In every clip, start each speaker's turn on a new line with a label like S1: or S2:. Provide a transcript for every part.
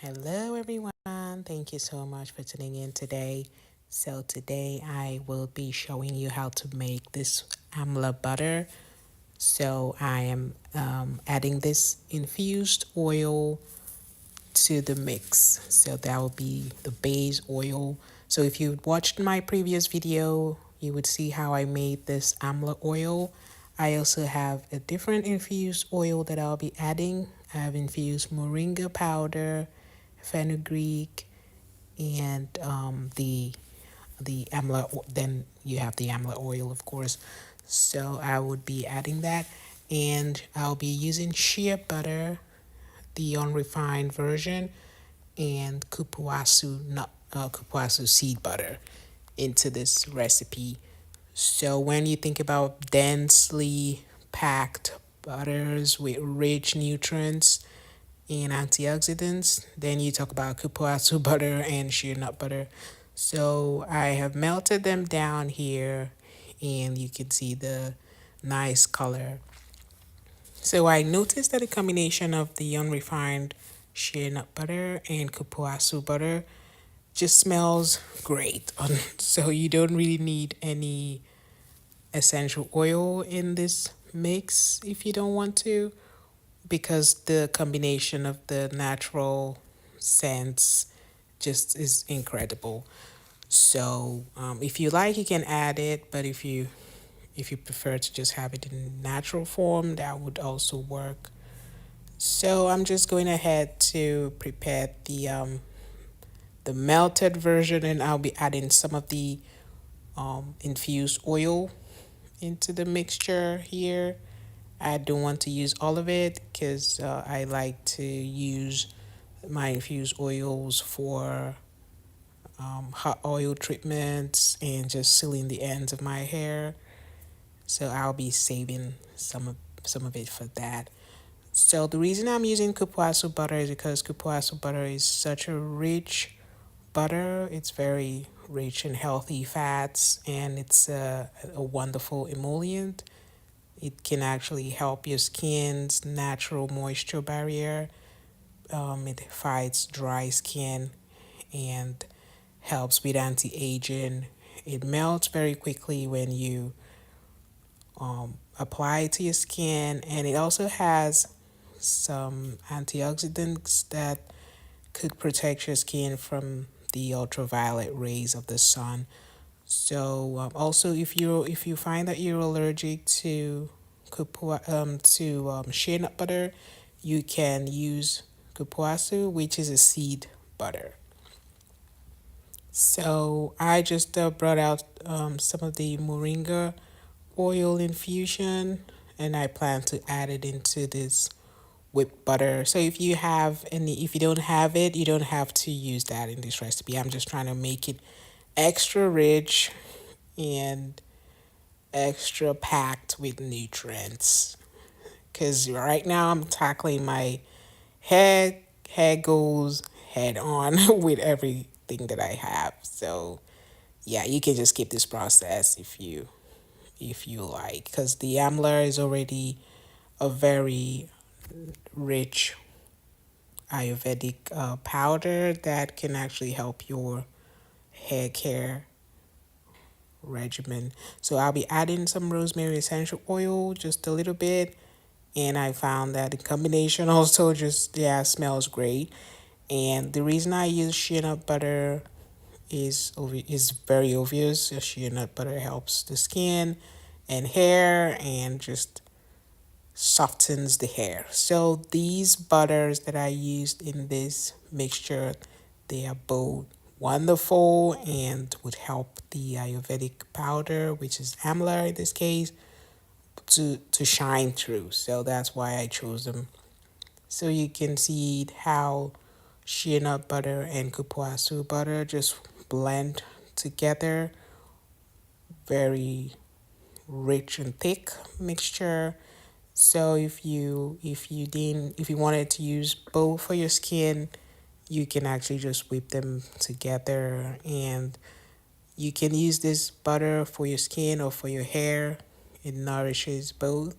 S1: Hello, everyone. Thank you so much for tuning in today. So, today I will be showing you how to make this amla butter. So, I am adding this infused oil to the mix. So, that will be the base oil. So, if you watched my previous video, you would see how I made this amla oil. I also have a different infused oil that I'll be adding. I have infused moringa powder, fenugreek, and the amla. Then you have the amla oil, of course. So I would be adding that, and I'll be using shea butter, the unrefined version, and kupuasu seed butter into this recipe. So when you think about densely packed butters with rich nutrients and antioxidants, then you talk about kupuasu butter and shea nut butter. So I have melted them down here, and you can see the nice color. So I noticed that a combination of the unrefined shea nut butter and kupuasu butter just smells great. So you don't really need any essential oil in this mix if you don't want to, because the combination of the natural scents just is incredible. So if you like, you can add it, but if you prefer to just have it in natural form, that would also work. So I'm just going ahead to prepare the melted version, and I'll be adding some of the infused oil into the mixture here. I don't want to use all of it because I like to use my infused oils for hot oil treatments and just sealing the ends of my hair. So I'll be saving some of it for that. So the reason I'm using kupuasu butter is because kupuasu butter is such a rich butter. It's very rich in healthy fats, and it's a wonderful emollient. It can actually help your skin's natural moisture barrier. It fights dry skin and helps with anti-aging. It melts very quickly when you apply it to your skin, and it also has some antioxidants that could protect your skin from the ultraviolet rays of the sun. So also, if you find that you're allergic to shea nut butter, you can use kupuasu, which is a seed butter. So I just brought out some of the moringa oil infusion, and I plan to add it into this whipped butter. So if you don't have it, you don't have to use that in this recipe. I'm just trying to make it extra rich and extra packed with nutrients. Because right now I'm tackling my head goes head on with everything that I have. So yeah, you can just skip this process if you like, because the amla is already a very rich Ayurvedic powder that can actually help your hair care regimen. So I'll be adding some rosemary essential oil, just a little bit, and I found that the combination also just smells great. And the reason I use shea nut butter is very obvious. Shea nut butter helps the skin and hair and just softens the hair. So these butters that I used in this mixture, they are both wonderful and would help the Ayurvedic powder, which is amla in this case, to shine through. So that's why I chose them. So you can see how shea nut butter and kupuasu butter just blend together. Very rich and thick mixture. So if you wanted to use both for your skin, you can actually just whip them together, and you can use this butter for your skin or for your hair. It nourishes both,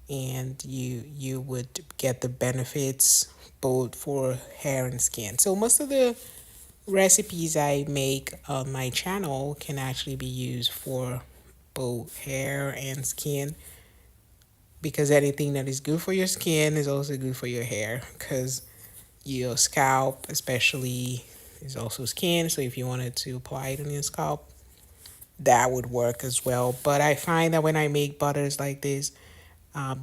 S1: and you would get the benefits both for hair and skin. So most of the recipes I make on my channel can actually be used for both hair and skin, because anything that is good for your skin is also good for your hair, because your scalp especially is also skin. So if you wanted to apply it on your scalp, that would work as well. But I find that when I make butters like this,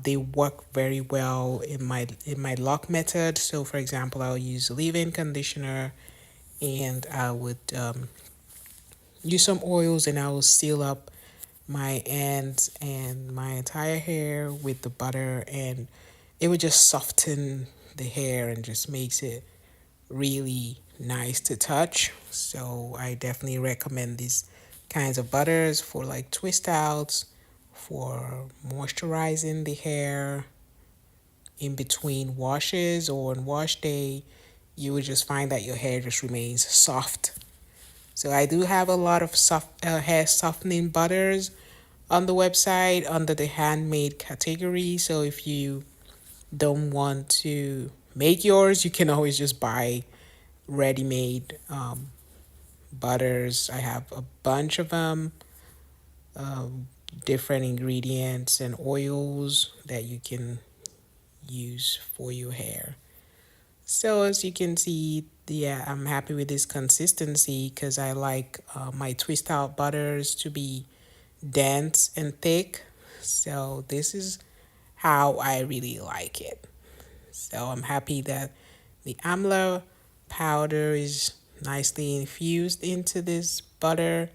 S1: they work very well in my lock method. So for example, I'll use leave-in conditioner, and I would use some oils, and I will seal up my ends and my entire hair with the butter, and it would just soften the hair and just makes it really nice to touch. So I definitely recommend these kinds of butters for like twist outs, for moisturizing the hair in between washes or on wash day. You would just find that your hair just remains soft. So I do have a lot of soft hair softening butters on the website under the handmade category. So if you don't want to make yours, you can always just buy ready-made butters. I have a bunch of them, different ingredients and oils that you can use for your hair. So as you can see, yeah, I'm happy with this consistency because I like my twist out butters to be dense and thick. So this is how I really like it. So I'm happy that the amla powder is nicely infused into this butter,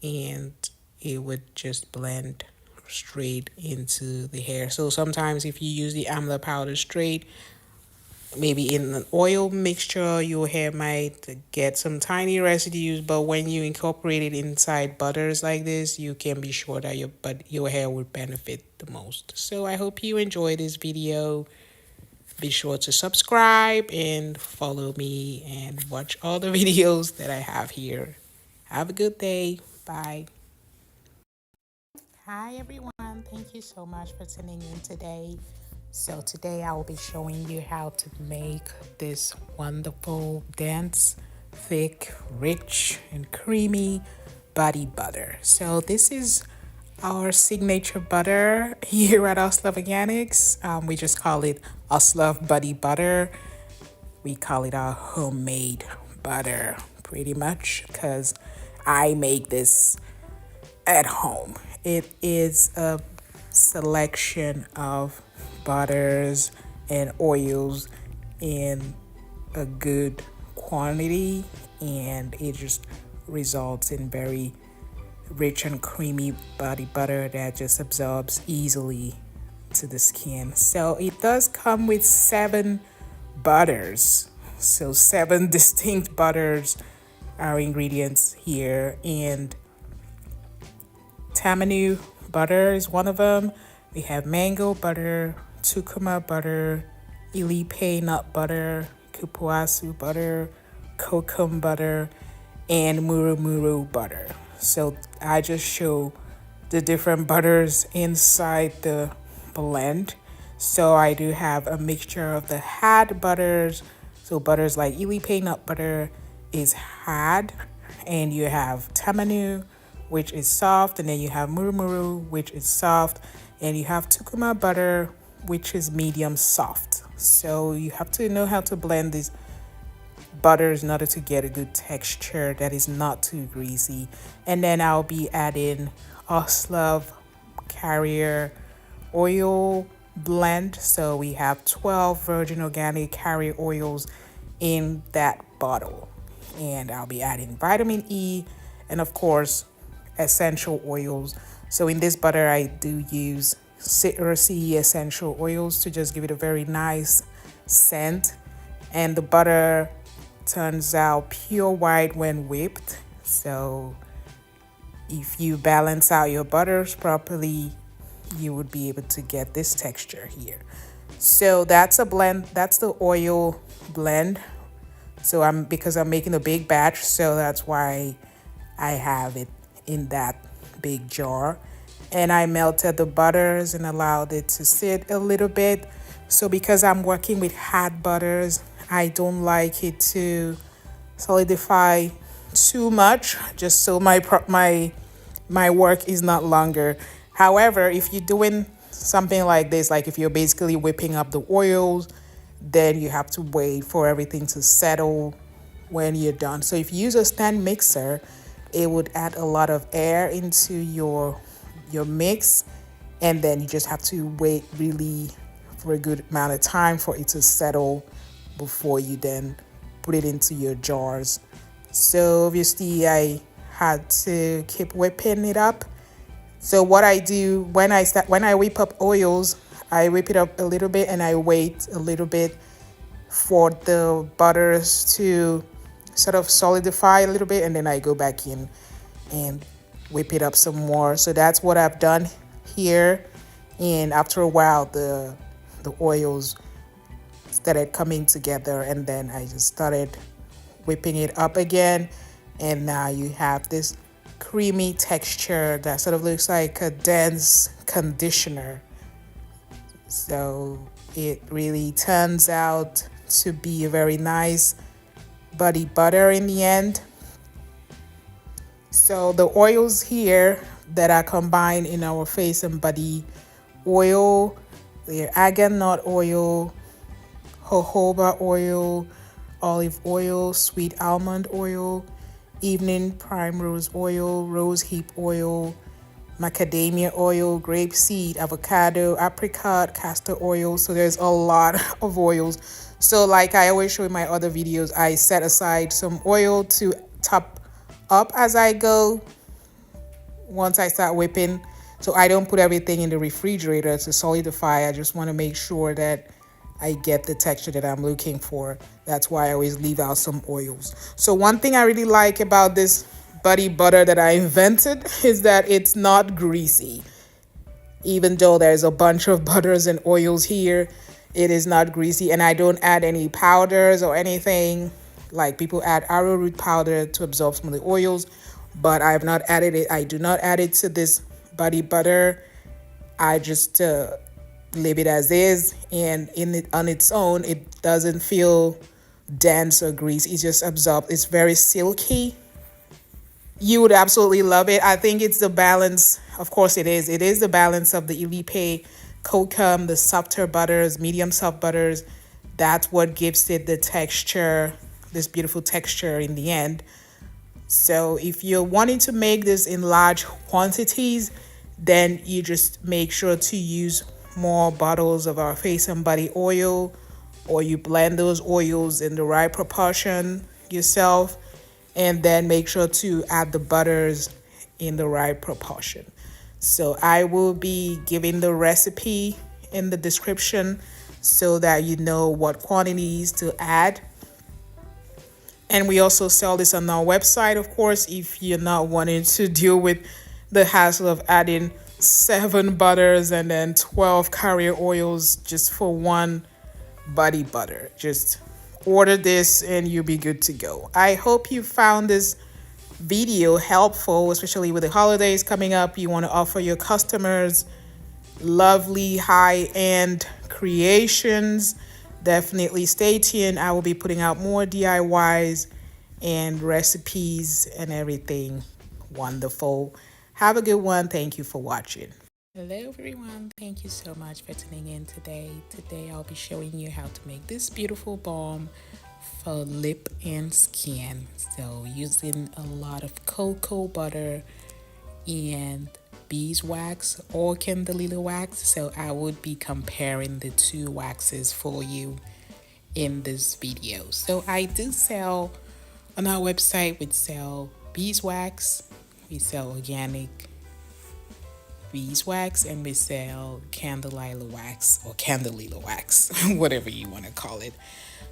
S1: and it would just blend straight into the hair. So sometimes if you use the amla powder straight, maybe in an oil mixture, your hair might get some tiny residues, but when you incorporate it inside butters like this, you can be sure that your hair would benefit the most. So I hope you enjoy this video. Be sure to subscribe and follow me and watch all the videos that I have here. Have a good day. Bye. Hi everyone, thank you so much for tuning in today. So today I will be showing you how to make this wonderful, dense, thick, rich, and creamy body butter. So this is our signature butter here at Oslav Organics. We just call it Oslav Body Butter. We call it our homemade butter pretty much because I make this at home. It is a selection of butters and oils in a good quantity, and it just results in very rich and creamy body butter that just absorbs easily to the skin. So it does come with 7 butters. So 7 distinct butters are ingredients here, and Tamanu butter is one of them. We have mango butter, tukuma butter, ilipe nut butter, kupuasu butter, kokum butter, and murumuru butter. So I just show the different butters inside the blend. So I do have a mixture of the had butters. So butters like ilipe nut butter is had, and you have tamanu, which is soft, and then you have murumuru, which is soft, and you have tukuma butter, which is medium soft. So you have to know how to blend these butters in order to get a good texture that is not too greasy. And then I'll be adding Oslav carrier oil blend. So we have 12 virgin organic carrier oils in that bottle. And I'll be adding vitamin E and of course essential oils. So in this butter I do use citrusy essential oils to just give it a very nice scent, and the butter turns out pure white when whipped. So if you balance out your butters properly, you would be able to get this texture here. So that's a blend, that's the oil blend. So because I'm making a big batch, so that's why I have it in that big jar. And I melted the butters and allowed it to sit a little bit So because I'm working with hot butters, I don't like it to solidify too much, just so my work is not longer. However, if you're doing something like this, like if you're basically whipping up the oils, then you have to wait for everything to settle when you're done. So if you use a stand mixer, it would add a lot of air into your mix, and then you just have to wait really for a good amount of time for it to settle before you then put it into your jars. So obviously I had to keep whipping it up. So what I do when I whip up oils, I whip it up a little bit and I wait a little bit for the butters to sort of solidify a little bit, and then I go back in and whip it up some more. So that's what I've done here. And after a while the oils started coming together, and then I just started whipping it up again, and now you have this creamy texture that sort of looks like a dense conditioner. So it really turns out to be a very nice body butter in the end. So the oils here that are combined in our face and body oil, they're argan nut oil, jojoba oil, olive oil, sweet almond oil, evening primrose oil, rose hip oil, macadamia oil, grapeseed, avocado, apricot, castor oil. So there's a lot of oils. So like I always show in my other videos, I set aside some oil to top up as I go once I start whipping. So I don't put everything in the refrigerator to solidify. I just want to make sure that I get the texture that I'm looking for. That's why I always leave out some oils. So one thing I really like about this body butter that I invented is that it's not greasy. Even though there's a bunch of butters and oils here, it is not greasy, and I don't add any powders or anything. Like people add arrowroot powder to absorb some of the oils, but I have not added it. I do not add it to this body butter. I just leave it as is, and on its own, it doesn't feel dense or greasy. It just absorbs. It's very silky. You would absolutely love it. I think it's the balance. Of course, it is. It is the balance of the Ilipe, Kokum, the softer butters, medium soft butters. That's what gives it the texture, this beautiful texture in the end. So if you're wanting to make this in large quantities, then you just make sure to use more bottles of our face and body oil, or you blend those oils in the right proportion yourself, and then make sure to add the butters in the right proportion. So I will be giving the recipe in the description so that you know what quantities to add. And we also sell this on our website, of course, if you're not wanting to deal with the hassle of adding 7 butters and then 12 carrier oils just for one body butter. Just order this and you'll be good to go. I hope you found this video helpful, especially with the holidays coming up. You want to offer your customers lovely high-end creations. Definitely stay tuned. I will be putting out more DIYs and recipes and everything wonderful. Have a good one. Thank you for watching. Hello everyone, thank you so much for tuning in today. Today I'll be showing you how to make this beautiful balm for lip and skin. So using a lot of cocoa butter and beeswax or candelilla wax. So I would be comparing the two waxes for you in this video. So I do sell on our website, we sell beeswax, we sell organic beeswax, and we sell candelilla wax or candelilla wax, whatever you want to call it.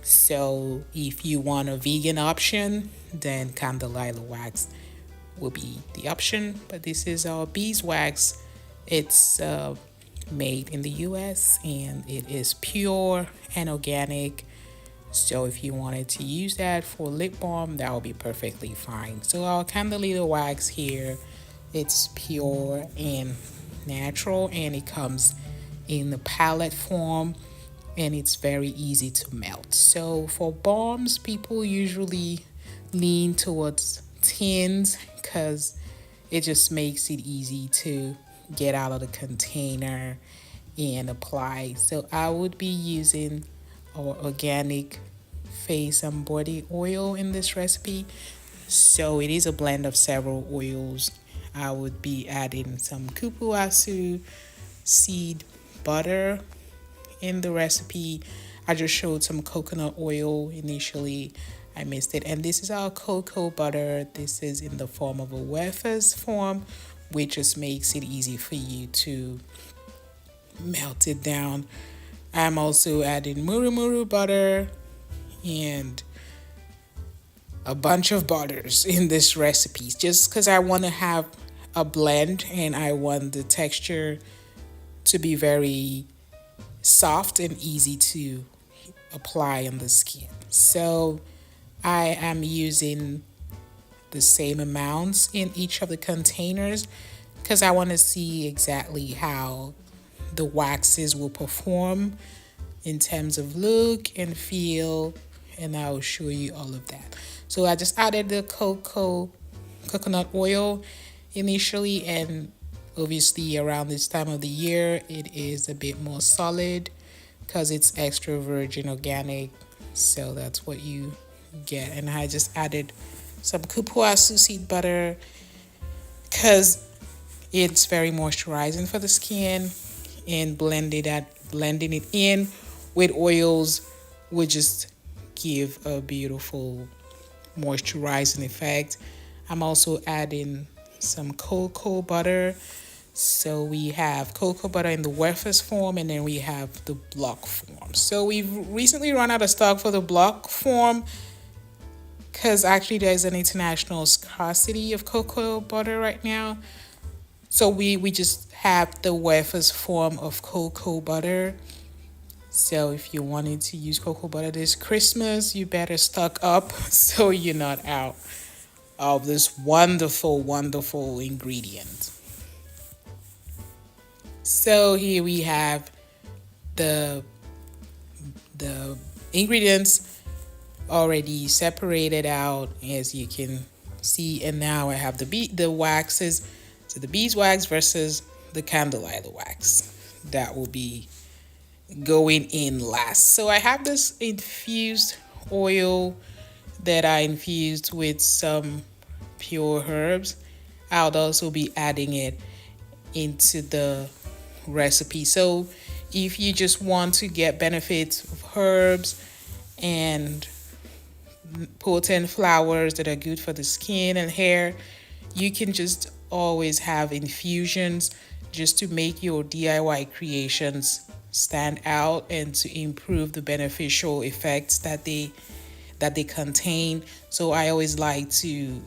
S1: So if you want a vegan option, then candelilla wax will be the option. But this is our beeswax. It's made in the US and it is pure and organic. So if you wanted to use that for lip balm, that will be perfectly fine. So our candelilla wax here, it's pure and natural, and it comes in the palette form and it's very easy to melt. So for balms, people usually lean towards tins because it just makes it easy to get out of the container and apply. So I would be using our organic face and body oil in this recipe. So it is a blend of several oils. I would be adding some kupuasu seed butter in the recipe. I just showed some coconut oil initially. I missed it. And this is our cocoa butter. This is in the form of a wafers form, which just makes it easy for you to melt it down. I'm also adding muru butter and a bunch of butters in this recipe just because I want to have a blend and I want the texture to be very soft and easy to apply on the skin. So I am using the same amounts in each of the containers because I want to see exactly how the waxes will perform in terms of look and feel, and I'll show you all of that. So I just added the coconut oil initially, and obviously around this time of the year it is a bit more solid because it's extra virgin organic, so that's what you get. And I just added some kupuasu seed butter because it's very moisturizing for the skin, and blending it in with oils would just give a beautiful moisturizing effect. I'm also adding some cocoa butter. So we have cocoa butter in the wafers form, and then we have the block form. So we've recently run out of stock for the block form because actually there's an international scarcity of cocoa butter right now. So we just have the wafers form of cocoa butter. So if you wanted to use cocoa butter this Christmas, you better stock up so you're not out of this wonderful, wonderful ingredient. So here we have the ingredients already separated out, as you can see, and now I have the waxes. So the beeswax versus the candelilla wax that will be going in last. So I have this infused oil that I infused with some pure herbs. I'll also be adding it into the recipe. So if you just want to get benefits of herbs and potent flowers that are good for the skin and hair, you can just always have infusions just to make your DIY creations stand out and to improve the beneficial effects that they contain. So I always like to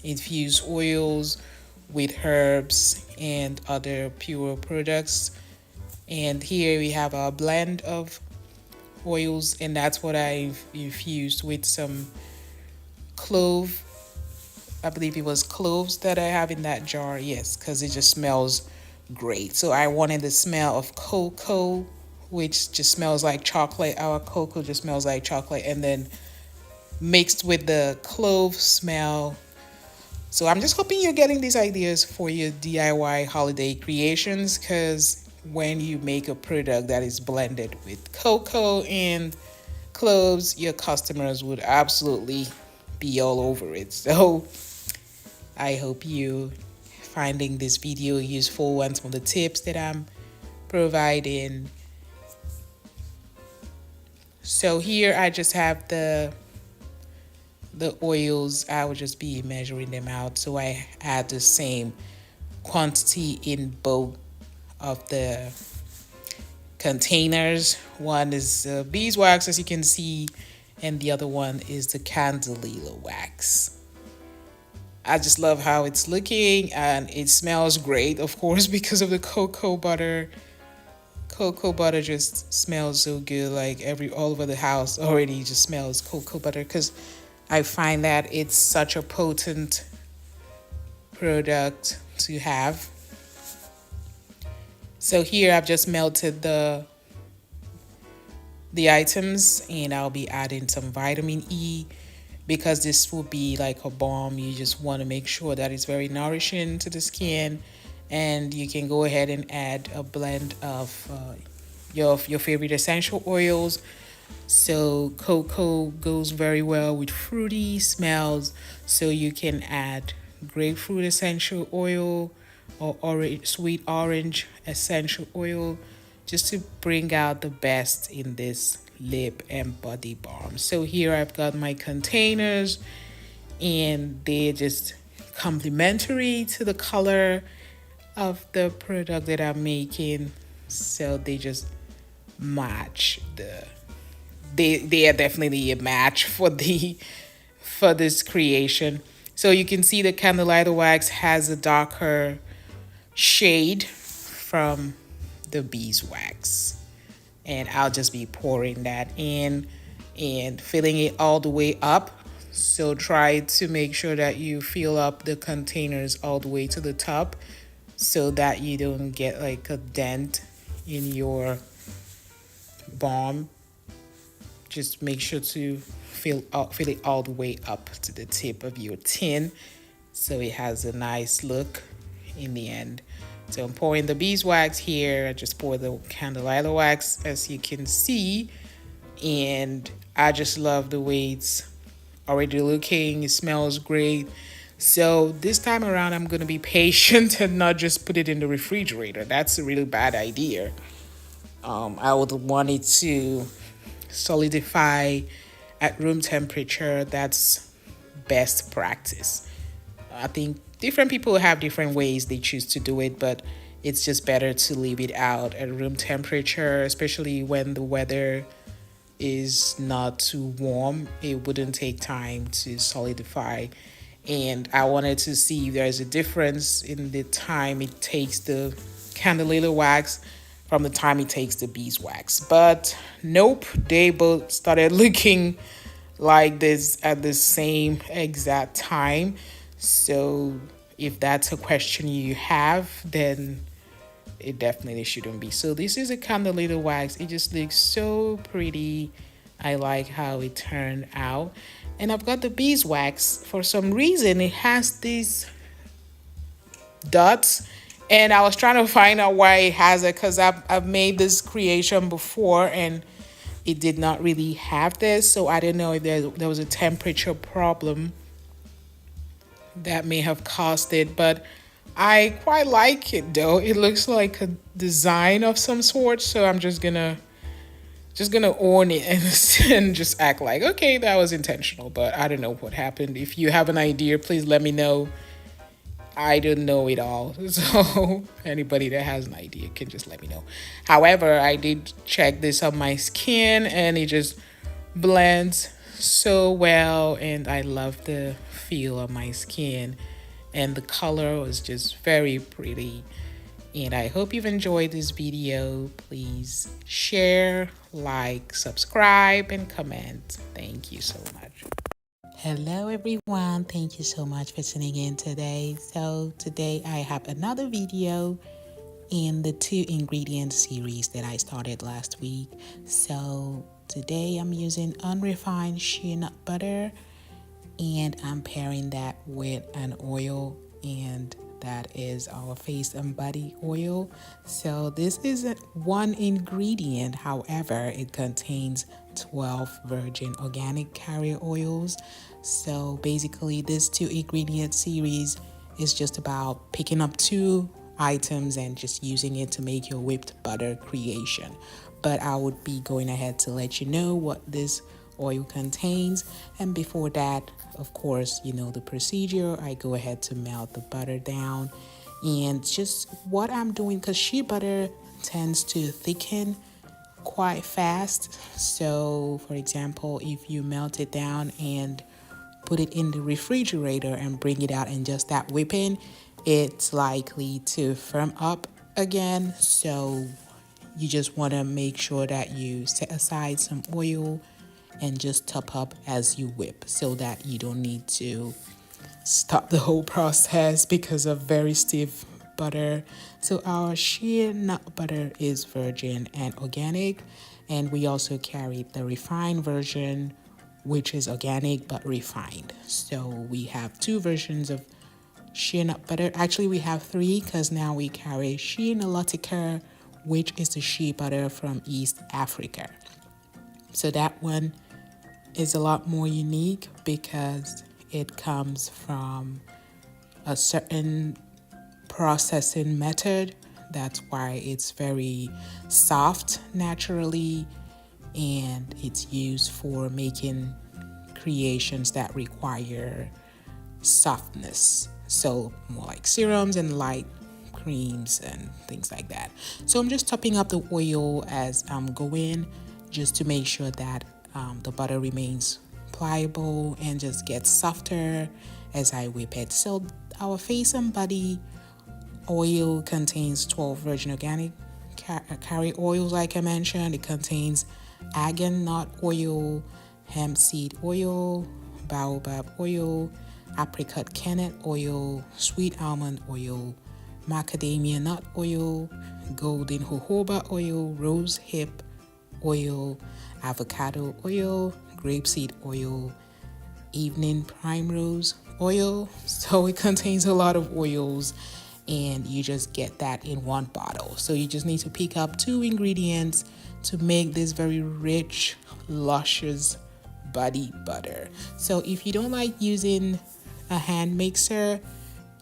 S1: infuse oils with herbs and other pure products. And here we have our blend of oils, and that's what I've infused with some clove. I believe it was cloves that I have in that jar. Yes, because it just smells great. So I wanted the smell of cocoa, which just smells like chocolate. Our cocoa just smells like chocolate, and then mixed with the clove smell. So I'm just hoping you're getting these ideas for your DIY holiday creations, because when you make a product that is blended with cocoa and cloves, your customers would absolutely be all over it. So I hope you finding this video useful and some of the tips that I'm providing. So here I just have the oils. I will just be measuring them out, so I add the same quantity in both of the containers. One is beeswax, as you can see, and the other one is the candelilla wax. I just love how it's looking, and it smells great, of course, because of the cocoa butter. Cocoa butter just smells so good, like all over the house already just smells cocoa butter, because I find that it's such a potent product to have. So here I've just melted the the items, and I'll be adding some vitamin E because this will be like a balm. You just want to make sure that it's very nourishing to the skin, and you can go ahead and add a blend of your favorite essential oils. So cocoa goes very well with fruity smells, so you can add grapefruit essential oil or orange, sweet orange essential oil, just to bring out the best in this lip and body balm. So here I've got my containers, and they're just complementary to the color of the product that I'm making. So they just match they are definitely a match for the for this creation. So you can see the candlelight wax has a darker shade from the beeswax, and I'll just be pouring that in and filling it all the way up. So try to make sure that you fill up the containers all the way to the top so that you don't get like a dent in your balm. Just make sure to fill it all the way up to the tip of your tin so it has a nice look in the end. So I'm pouring the beeswax here. I just pour the candelilla wax, as you can see, and I just love the way it's already looking. It smells great. So this time around, I'm gonna be patient and not just put it in the refrigerator. That's a really bad idea. I would want it to solidify at room temperature. That's best practice. I think different people have different ways they choose to do it, but it's just better to leave it out at room temperature, especially when the weather is not too warm. It wouldn't take time to solidify. And I wanted to see if there's a difference in the time it takes the candelilla wax from the time it takes the beeswax. But nope, they both started looking like this at the same exact time. So if that's a question you have, then it definitely shouldn't be. So this is a candelilla wax. It just looks so pretty. I like how it turned out. And I've got the beeswax. For some reason, it has these dots, and I was trying to find out why it has it, because I've made this creation before and it did not really have this. So I didn't know if there was a temperature problem that may have caused it, but I quite like it though. It looks like a design of some sort, so I'm just gonna own it and just act like, okay, that was intentional, but I don't know what happened. If you have an idea, please let me know. I don't know it all. So anybody that has an idea can just let me know. However, I did check this on my skin and it just blends so well, and I love the feel of my skin, and the color was just very pretty. And I hope you've enjoyed this video. Please share, like, subscribe, and comment. Thank you so much. Hello everyone, thank you so much for tuning in today. So today I have another video in the 2 ingredient series that I started last week. So today I'm using unrefined shea nut butter, and I'm pairing that with an oil, and that is our face and body oil. So this is 1 ingredient, however it contains 12 virgin organic carrier oils. So basically this 2 ingredient series is just about picking up 2 items and just using it to make your whipped butter creation. But I would be going ahead to let you know what this oil contains, and before that, of course, you know the procedure. I go ahead to melt the butter down, and just what I'm doing, because shea butter tends to thicken quite fast. So for example, if you melt it down and put it in the refrigerator and bring it out and just that whipping, it's likely to firm up again. So you just want to make sure that you set aside some oil and just top up as you whip, so that you don't need to stop the whole process because of very stiff butter. So our shea nut butter is virgin and organic, And we also carry the refined version, which is organic but refined. So we have two versions of shea nut butter. Actually, we have three because now we carry shea Nilotica, which is the shea butter from East Africa. So that one is a lot more unique because it comes from a certain processing method. That's why it's very soft naturally, and it's used for making creations that require softness. So more like serums and light creams and things like that. So I'm just topping up the oil as I'm going, just to make sure that the butter remains pliable and just gets softer as I whip it. So our face and body oil contains 12 virgin organic carry oils, like I mentioned. It contains argan nut oil, hemp seed oil, baobab oil, apricot kennet oil, sweet almond oil, macadamia nut oil, golden jojoba oil, rose hip oil, avocado oil, grapeseed oil, evening primrose oil. So it contains a lot of oils, and you just get that in one bottle. So you just need to pick up two ingredients to make this very rich, luscious body butter. So if you don't like using a hand mixer,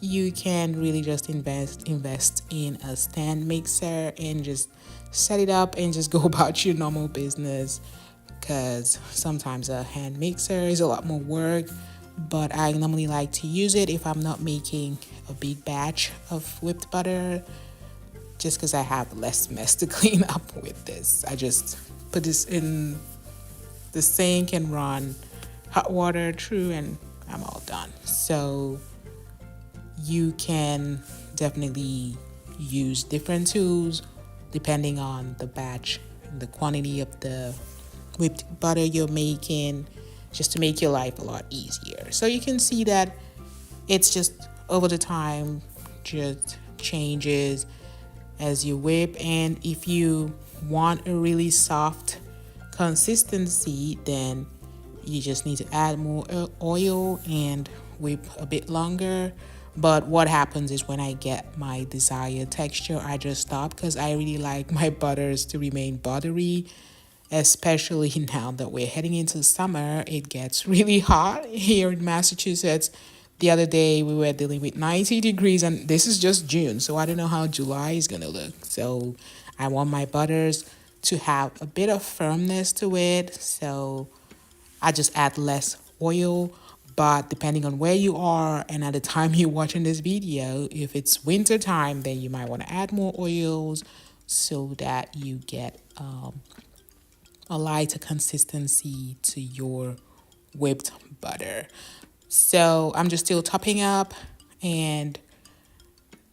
S1: you can really just invest in a stand mixer and just set it up and just go about your normal business, because sometimes a hand mixer is a lot more work. But I normally like to use it if I'm not making a big batch of whipped butter, just because I have less mess to clean up with this. I just put this in the sink and run hot water through, and I'm all done. So you can definitely use different tools depending on the batch and the quantity of the whipped butter you're making, just to make your life a lot easier. So you can see that it's just over the time just changes as you whip. And if you want a really soft consistency, then you just need to add more oil and whip a bit longer. But what happens is when I get my desired texture, I just stop, because I really like my butters to remain buttery, especially now that we're heading into summer. It gets really hot here in Massachusetts. The other day we were dealing with 90 degrees, and this is just June, so I don't know how July is gonna look. So I want my butters to have a bit of firmness to it, so I just add less oil. But depending on where you are and at the time you're watching this video, if it's winter time, then you might want to add more oils so that you get a lighter consistency to your whipped butter. So I'm just still topping up, and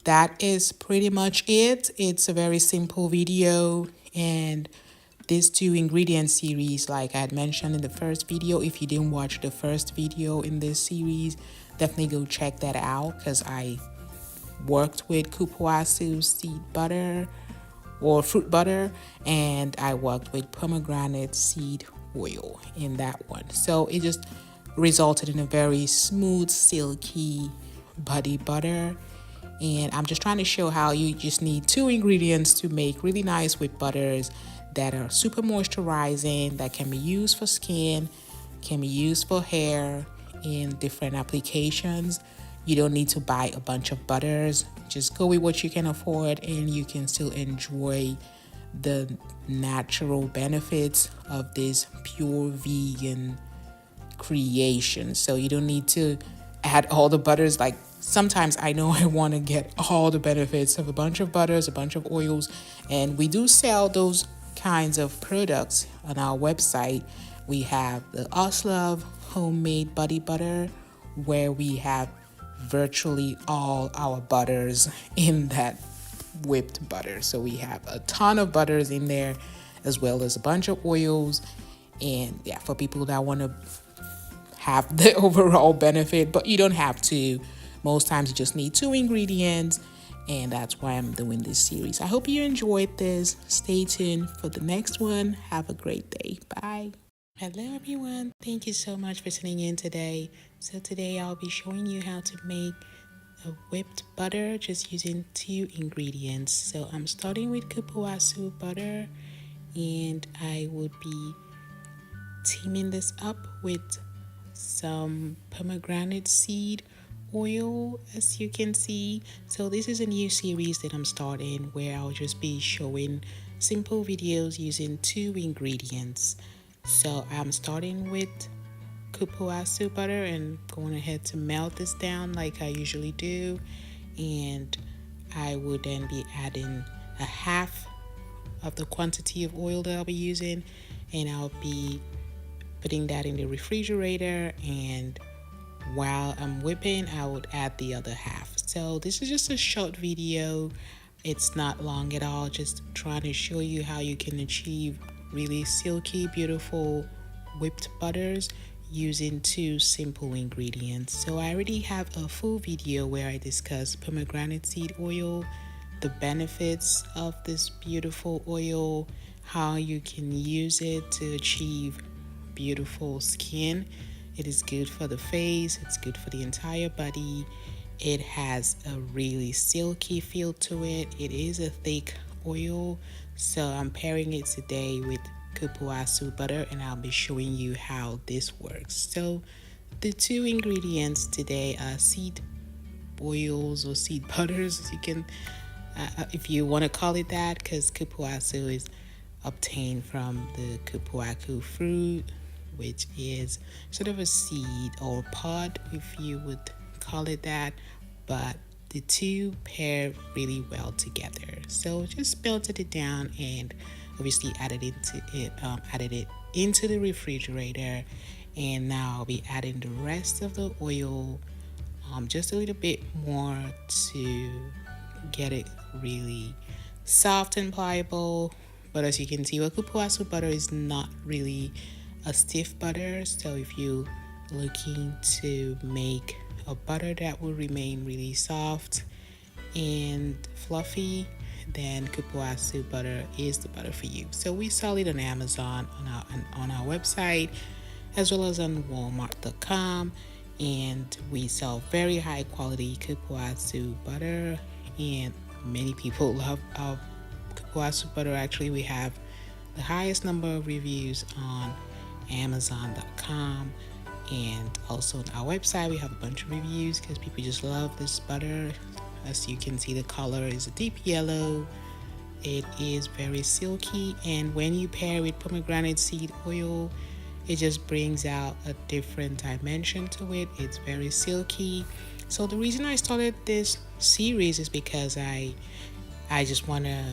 S1: that is pretty much it. It's a very simple video, and these two ingredient series, like I had mentioned in the first video, if you didn't watch the first video in this series, definitely go check that out, because I worked with Kupuasu seed butter or fruit butter, and I worked with pomegranate seed oil in that one. So it just resulted in a very smooth, silky body butter. And I'm just trying to show how you just need two ingredients to make really nice whipped butters that are super moisturizing, that can be used for skin, can be used for hair in different applications. You don't need to buy a bunch of butters. Just go with what you can afford, and you can still enjoy the natural benefits of this pure vegan creation. So you don't need to add all the butters. Like sometimes I know I want to get all the benefits of a bunch of butters, a bunch of oils, and we do sell those kinds of products on our website. We have the Oslove homemade body butter, where we have virtually all our butters in that whipped butter. So we have a ton of butters in there, as well as a bunch of oils. And yeah, for people that want to have the overall benefit, but you don't have to. Most times you just need two ingredients, and that's why I'm doing this series. I hope you enjoyed this. Stay tuned for the next one. Have a great day. Bye. Hello everyone. Thank you so much for tuning in today. So today I'll be showing you how to make a whipped butter just using 2 ingredients. So I'm starting with Kupuasu butter, and I would be teaming this up with some pomegranate seed oil, as you can see. So this is a new series that I'm starting where I'll just be showing simple videos using 2 ingredients. So I'm starting with Kupuasu butter and going ahead to melt this down like I usually do, and I would then be adding a half of the quantity of oil that I'll be using, and I'll be putting that in the refrigerator, and while I'm whipping I would add the other half. So this is just a short video. It's not long at all, just trying to show you how you can achieve really silky, beautiful whipped butters using 2 simple ingredients. So I already have a full video where I discuss pomegranate seed oil, the benefits of this beautiful oil, how you can use it to achieve beautiful skin. It is good for the face, it's good for the entire body. It has a really silky feel to it. It is a thick oil, so I'm pairing it today with Kupuasu butter, and I'll be showing you how this works. So the 2 ingredients today are seed oils or seed butters, you can if you want to call it that, because Kupuasu is obtained from the kupuaku fruit, which is sort of a seed or pod, if you would call it that, but the 2 pair really well together. So just melted it down and obviously added it into the refrigerator, and now I'll be adding the rest of the oil, just a little bit more to get it really soft and pliable. But as you can see, Kupuasu butter is not really a stiff butter, so if you're looking to make a butter that will remain really soft and fluffy, then Kupuasu butter is the butter for you. So we sell it on Amazon, on our website, as well as on Walmart.com, and we sell very high quality Kupuasu butter, and many people love our Kupuasu butter. Actually, we have the highest number of reviews on Amazon.com, and also on our website we have a bunch of reviews because people just love this butter. As you can see, the color is a deep yellow. It is very silky, and when you pair with pomegranate seed oil, it just brings out a different dimension to it. It's very silky. So the reason I started this series is because I just want to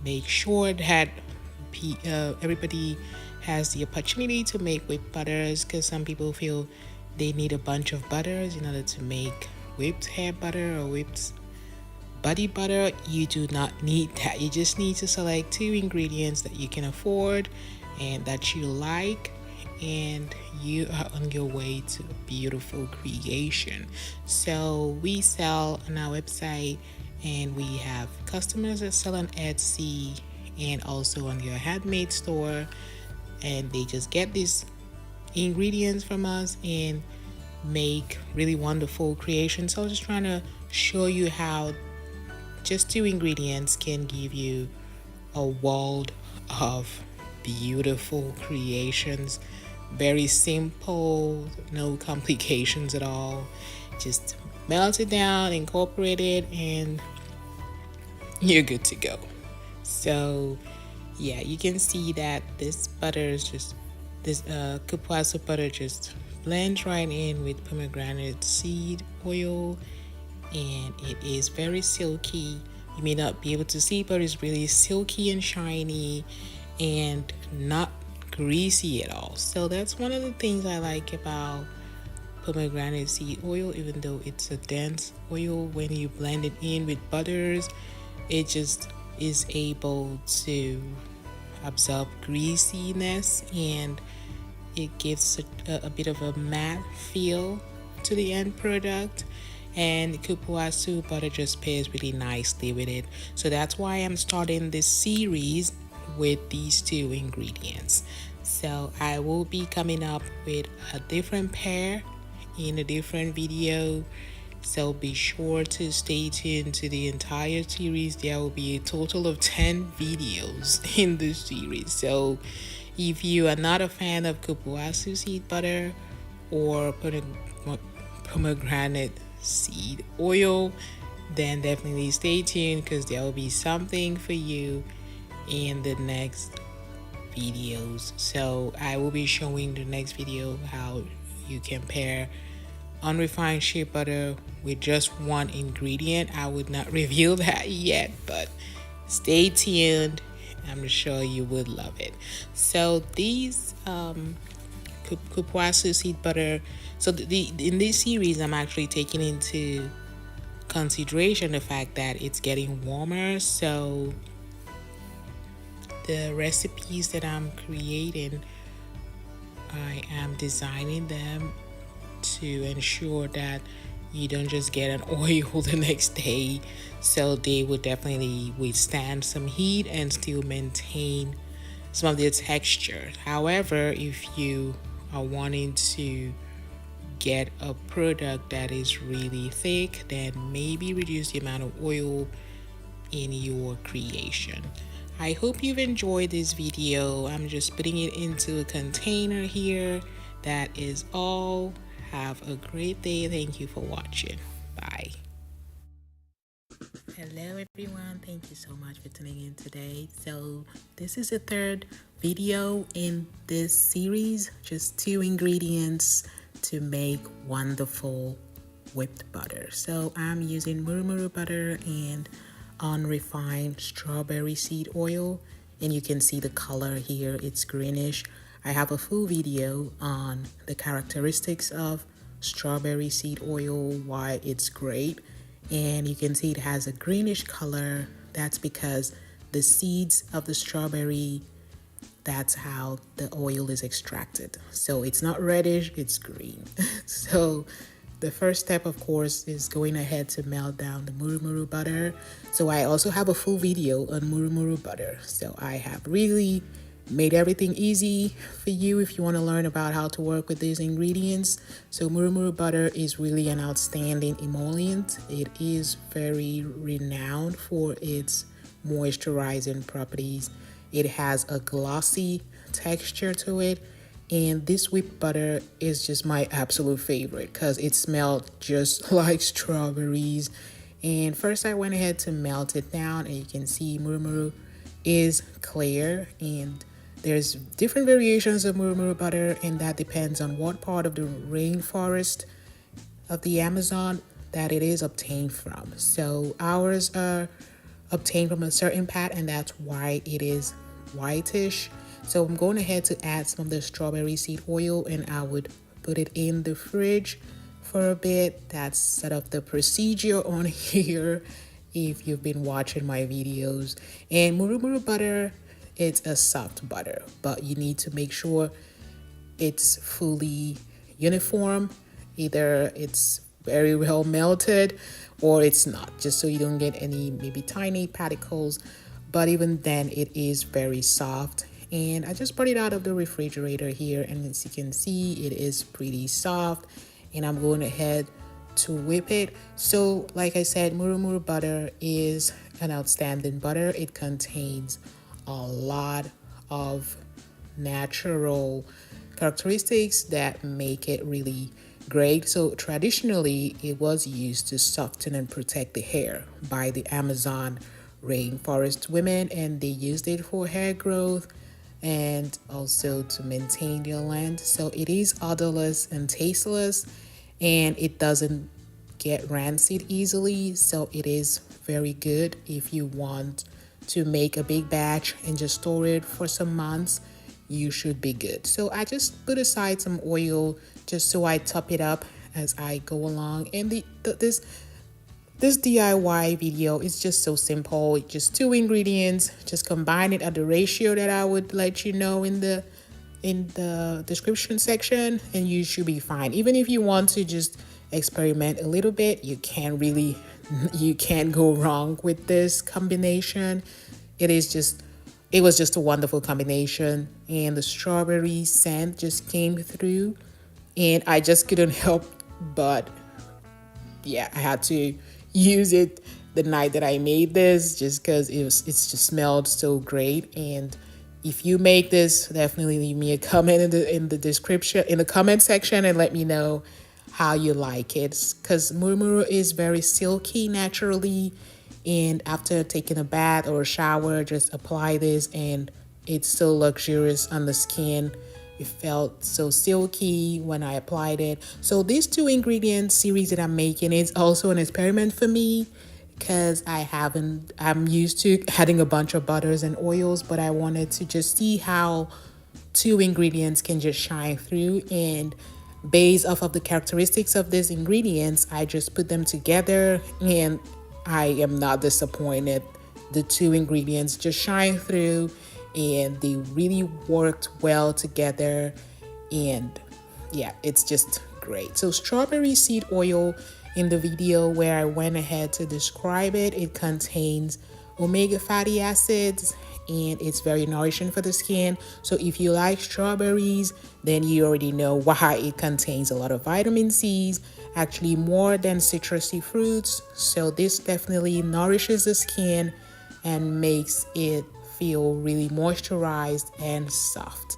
S1: make sure that everybody has the opportunity to make whipped butters, because some people feel they need a bunch of butters in order to make whipped hair butter or whipped body butter. You do not need that. You just need to select 2 ingredients that you can afford and that you like, and you are on your way to a beautiful creation. So we sell on our website, and we have customers that sell on Etsy and also on your handmade store, and they just get these ingredients from us and make really wonderful creations. So I was just trying to show you how just 2 ingredients can give you a world of beautiful creations. Very simple, no complications at all. Just melt it down, incorporate it, and you're good to go. So yeah, you can see that this butter is just, this Kupuasu butter just blends right in with pomegranate seed oil, and it is very silky. You may not be able to see, but it's really silky and shiny and not greasy at all. So that's one of the things I like about pomegranate seed oil. Even though it's a dense oil, when you blend it in with butters, it just is able to absorb greasiness, and it gives a bit of a matte feel to the end product. and kupuasu butter just pairs really nicely with it. So that's why I'm starting this series with these two ingredients. So I will be coming up with a different pair in a different video. So be sure to stay tuned to the entire series. There will be a total of 10 videos in this series. So if you are not a fan of kupuasu seed butter or pomegranate seed oil, then definitely stay tuned because there will be something for you in the next videos. So I will be showing the next video how you can pair unrefined shea butter with just one ingredient. I would not reveal that yet, but stay tuned. I'm sure you would love it. So these kupuasu seed butter. So in this series, I'm actually taking into consideration the fact that it's getting warmer. So the recipes that I'm creating, I am designing them to ensure that you don't just get an oil the next day. So they will definitely withstand some heat and still maintain some of their texture. However, if you are wanting to get a product that is really thick, then maybe reduce the amount of oil in your creation. I hope you've enjoyed this video. I'm just putting it into a container here. That is all. Have a great day. Thank you for watching. Bye. Hello everyone, thank you so much for tuning in today. So this is the third video in this series, just 2 ingredients to make wonderful whipped butter. So I'm using murumuru butter and unrefined strawberry seed oil, and you can see the color here, it's greenish. I have a full video on the characteristics of strawberry seed oil, why it's great, and you can see it has a greenish color. That's because the seeds of the strawberry, that's how the oil is extracted. So it's not reddish, it's green. So the first step, of course, is going ahead to melt down the murumuru butter. So I also have a full video on murumuru butter. So I have really made everything easy for you if you want to learn about how to work with these ingredients. So murumuru butter is really an outstanding emollient. It is very renowned for its moisturizing properties. It has a glossy texture to it. And this whipped butter is just my absolute favorite because it smelled just like strawberries. And first I went ahead to melt it down, and you can see murumuru is clear, and there's different variations of murumuru butter, and that depends on what part of the rainforest of the Amazon that it is obtained from. So ours are obtained from a certain pat, and that's why it is whitish. So I'm going ahead to add some of the strawberry seed oil, and I would put it in the fridge for a bit. That's sort of the procedure on here if you've been watching my videos. And murumuru butter, it's a soft butter, but you need to make sure it's fully uniform. Either it's very well melted or it's not, just so you don't get any maybe tiny particles. But even then, it is very soft. And I just brought it out of the refrigerator here, and as you can see, it is pretty soft, and I'm going ahead to whip it. So like I said, murumuru butter is an outstanding butter. It contains a lot of natural characteristics that make it really great. So traditionally, it was used to soften and protect the hair by the Amazon rainforest women, and they used it for hair growth and also to maintain their land. So it is odorless and tasteless, and it doesn't get rancid easily. So it is very good if you want to make a big batch and just store it for some months. You should be good. So I just put aside some oil just so I top it up as I go along. And this DIY video is just so simple. Just 2 ingredients, just combine it at the ratio that I would let you know in the description section, and you should be fine. Even if you want to just experiment a little bit. You can't go wrong with this combination. It is just, it was just a wonderful combination, and the strawberry scent just came through, and I just couldn't help but, yeah, I had to use it the night that I made this just because it's just smelled so great. And if you make this, definitely leave me a comment in the description, in the comment section, and let me know how you like it. Because murumuru is very silky naturally, and after taking a bath or a shower, just apply this and it's so luxurious on the skin. It felt so silky when I applied it. So these two ingredient series that I'm making is also an experiment for me, because I'm used to adding a bunch of butters and oils, but I wanted to just see how two ingredients can just shine through. And based off of the characteristics of these ingredients, I just put them together, and I am not disappointed. The two ingredients just shine through, and they really worked well together. And yeah, it's just great. So strawberry seed oil, in the video where I went ahead to describe it, it contains omega fatty acids, and it's very nourishing for the skin. So if you like strawberries, then you already know why it contains a lot of vitamin C's, actually more than citrusy fruits. So this definitely nourishes the skin and makes it feel really moisturized and soft.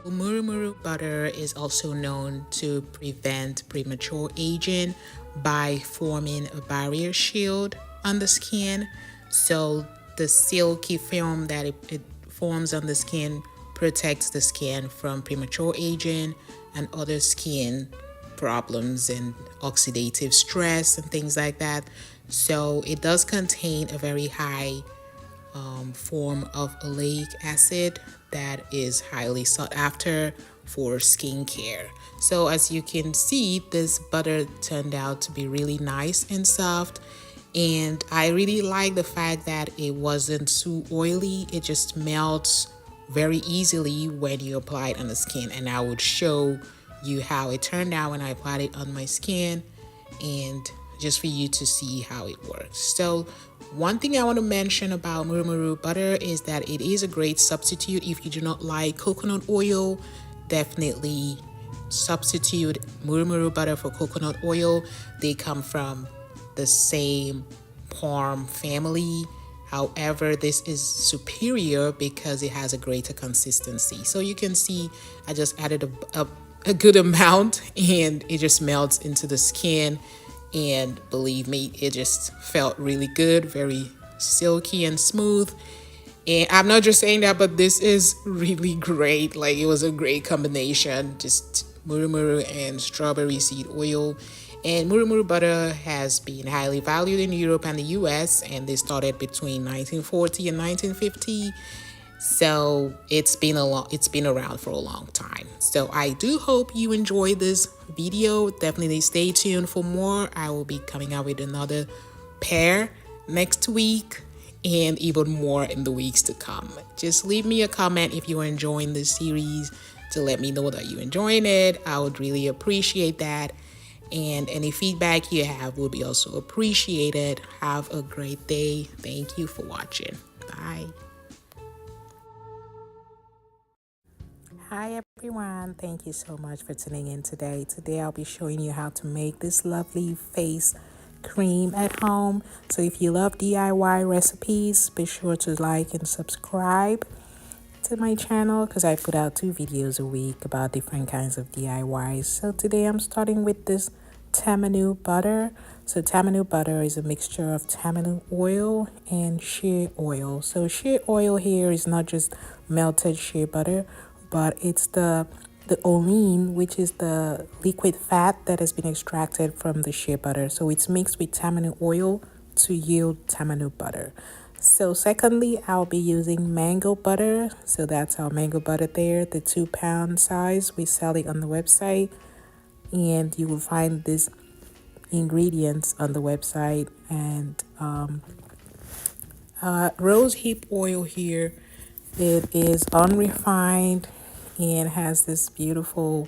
S1: Murumuru butter is also known to prevent premature aging by forming a barrier shield on the skin. So the silky film that it forms on the skin protects the skin from premature aging and other skin problems and oxidative stress and things like that. So it does contain a very high form of oleic acid that is highly sought after for skincare. So as you can see, this butter turned out to be really nice and soft, and I really like the fact that it wasn't too oily. It just melts very easily when you apply it on the skin, and I would show you how it turned out when I applied it on my skin, and just for you to see how it works. So one thing I want to mention about murumuru butter is that it is a great substitute if you do not like coconut oil. Definitely substitute murumuru butter for coconut oil. They come from the same palm family. However, this is superior because it has a greater consistency. So you can see I just added a good amount, and it just melts into the skin. And believe me, it just felt really good, very silky and smooth. And I'm not just saying that, but this is really great. Like, it was a great combination, just murumuru and strawberry seed oil. And murumuru butter has been highly valued in Europe and the US, and they started between 1940 and 1950. So it's been around for a long time. So I do hope you enjoyed this video. Definitely stay tuned for more. I will be coming out with another pair next week, and even more in the weeks to come. Just leave me a comment if you're enjoying this series to let me know that you're enjoying it. I would really appreciate that. And any feedback you have will be also appreciated. Have a great day. Thank you for watching. Bye. Hi everyone, thank you so much for tuning in today. Today I'll be showing you how to make this lovely face cream at home. So if you love DIY recipes, be sure to like and subscribe to my channel, because I put out 2 videos a week about different kinds of DIYs. So today I'm starting with this tamanu butter. So tamanu butter is a mixture of tamanu oil and shea oil. So shea oil here is not just melted shea butter, but it's the olein, which is the liquid fat that has been extracted from the shea butter. So it's mixed with tamanu oil to yield tamanu butter. So secondly, I'll be using mango butter. So that's our mango butter there, the 2-pound size. We sell it on the website, and you will find these ingredients on the website. And rose hip oil here, it is unrefined, and has this beautiful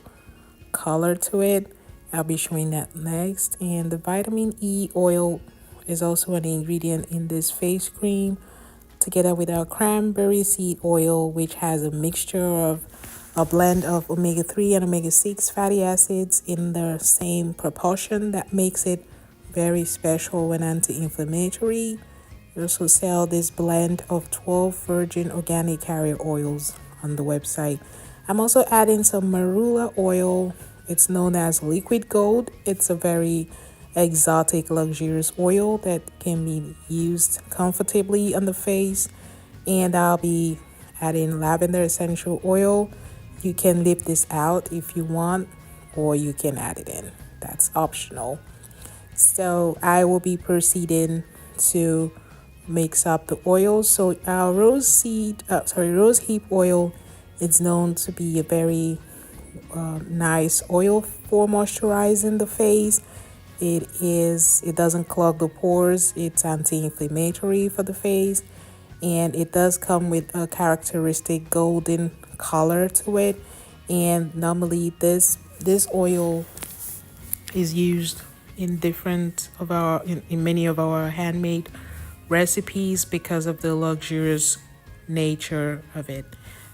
S1: color to it. I'll be showing that next. And the vitamin E oil is also an ingredient in this face cream, together with our cranberry seed oil, which has a mixture of a blend of omega-3 and omega-6 fatty acids in the same proportion that makes it very special and anti-inflammatory. We also sell this blend of 12 virgin organic carrier oils on the website. I'm also adding some marula oil. It's known as liquid gold. It's a very exotic, luxurious oil that can be used comfortably on the face. And I'll be adding lavender essential oil. You can leave this out if you want, or you can add it in. That's optional. So I will be proceeding to mix up the oils. So our rose hip oil is known to be a very nice oil for moisturizing the face. It doesn't clog the pores. It's anti-inflammatory for the face, and it does come with a characteristic golden color to it. And normally this oil is used in in many of our handmade recipes because of the luxurious nature of it.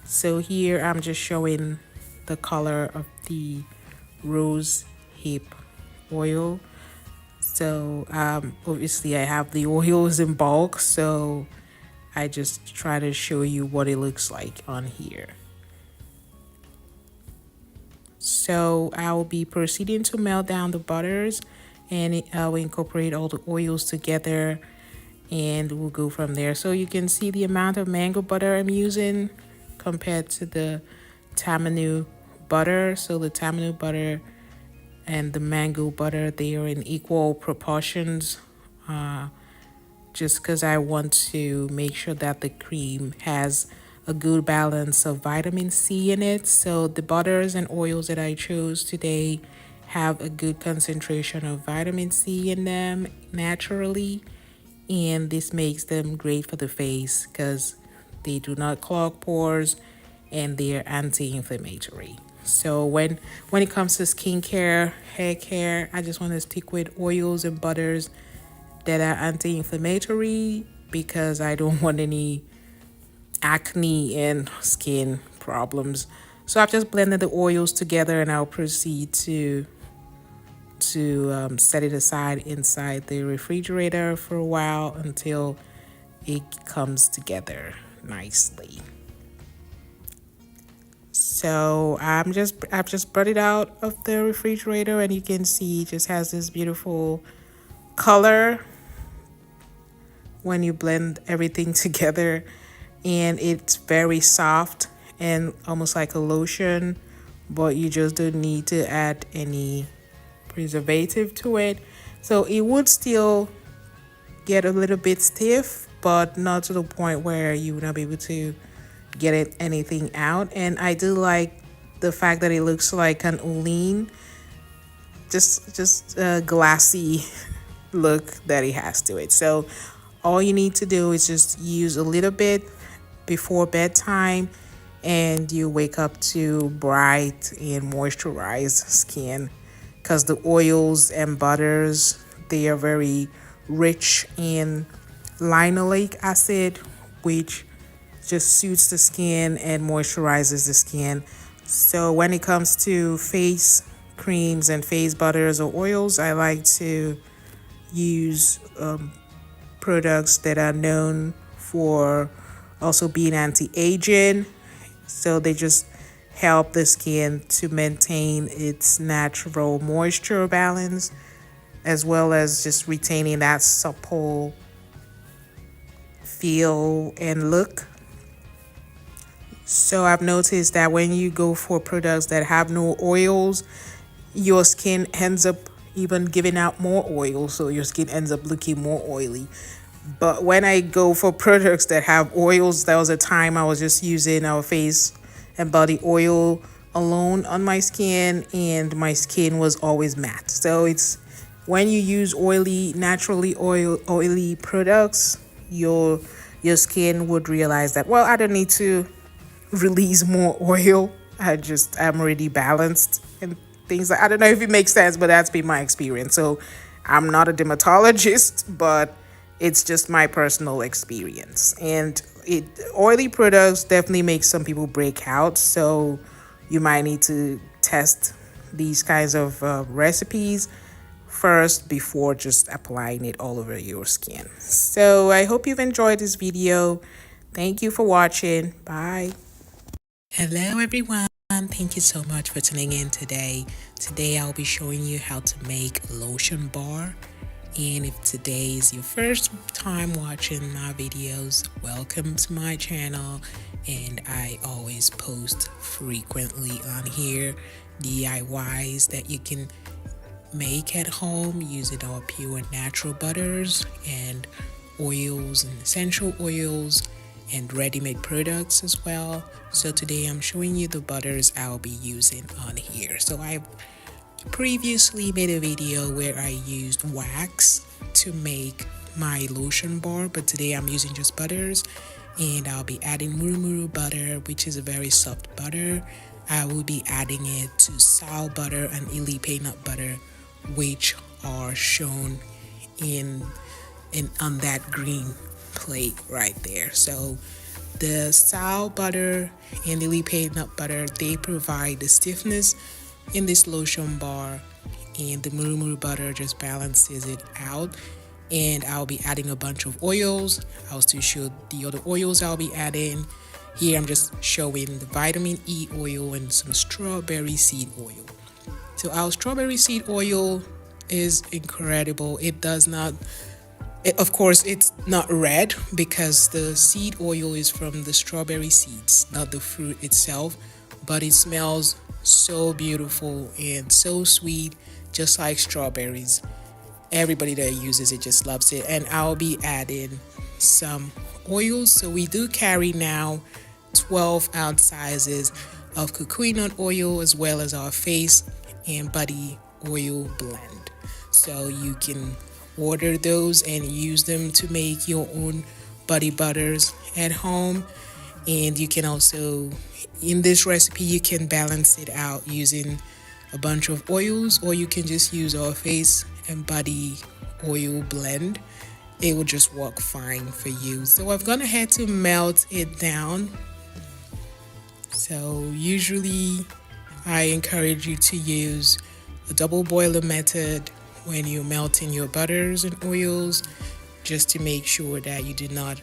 S1: So here I'm just showing the color of the rose hip oil. So obviously I have the oils in bulk, so I just try to show you what it looks like on here. So I will be proceeding to melt down the butters, and I will incorporate all the oils together, and we'll go from there. So you can see the amount of mango butter I'm using compared to the tamanu butter. So the tamanu butter and the mango butter, they are in equal proportions, just because I want to make sure that the cream has a good balance of vitamin C in it. So the butters and oils that I chose today have a good concentration of vitamin C in them naturally, and this makes them great for the face because they do not clog pores and they are anti-inflammatory. So when it comes to skincare, hair care, I just want to stick with oils and butters that are anti-inflammatory because I don't want any acne and skin problems. So I've just blended the oils together, and I'll proceed to set it aside inside the refrigerator for a while until it comes together nicely. So I've just brought it out of the refrigerator, and you can see it just has this beautiful color when you blend everything together, and it's very soft and almost like a lotion, but you just don't need to add any preservative to it. So it would still get a little bit stiff, but not to the point where you would not be able to get anything out. And I do like the fact that it looks like an Olean, just a glassy look that it has to it. So all you need to do is just use a little bit before bedtime, and you wake up to bright and moisturized skin, because the oils and butters, they are very rich in linoleic acid, which just suits the skin and moisturizes the skin. So when it comes to face creams and face butters or oils, I like to use products that are known for also being anti-aging. So they just help the skin to maintain its natural moisture balance, as well as just retaining that supple feel and look. So I've noticed that when you go for products that have no oils, your skin ends up even giving out more oil, so your skin ends up looking more oily. But when I go for products that have oils, there was a time I was just using our face and body oil alone on my skin, and my skin was always matte. So it's when you use naturally oily products, your skin would realize that, well, I don't need to release more oil. I'm already balanced and things like, I don't know if it makes sense, but that's been my experience. So I'm not a dermatologist, but it's just my personal experience. And it oily products definitely make some people break out. So you might need to test these kinds of recipes first before just applying it all over your skin. So I hope you've enjoyed this video. Thank you for watching. Bye. Hello everyone. Thank you so much for tuning in today. Today I'll be showing you how to make a lotion bar. And if today is your first time watching my videos, welcome to my channel. And I always post frequently on here DIYs that you can make at home using our pure natural butters and oils and essential oils and ready-made products as well. So today I'm showing you the butters I'll be using on here. So I've previously made a video where I used wax to make my lotion bar, but today I'm using just butters, and I'll be adding murumuru butter, which is a very soft butter. I will be adding it to Sal butter and Ilipe nut butter, which are shown in on that green plate right there. So the Sal butter and the Ilipe nut butter, they provide the stiffness in this lotion bar, and the murumuru butter just balances it out. And I'll be adding a bunch of oils. I'll still show the other oils I'll be adding. Here I'm just showing the vitamin E oil and some strawberry seed oil. So our strawberry seed oil is incredible. It does not, of course, it's not red because the seed oil is from the strawberry seeds, not the fruit itself, but it smells so beautiful and so sweet, just like strawberries. Everybody that uses it just loves it. And I'll be adding some oils. So we do carry now 12-ounce sizes of coconut oil, as well as our face and body oil blend. So you can order those and use them to make your own body butters at home. And you can also, in this recipe, you can balance it out using a bunch of oils, or you can just use our face and body oil blend. It will just work fine for you. So I've gone ahead to melt it down. So usually I encourage you to use a double boiler method when you're melting your butters and oils, just to make sure that you do not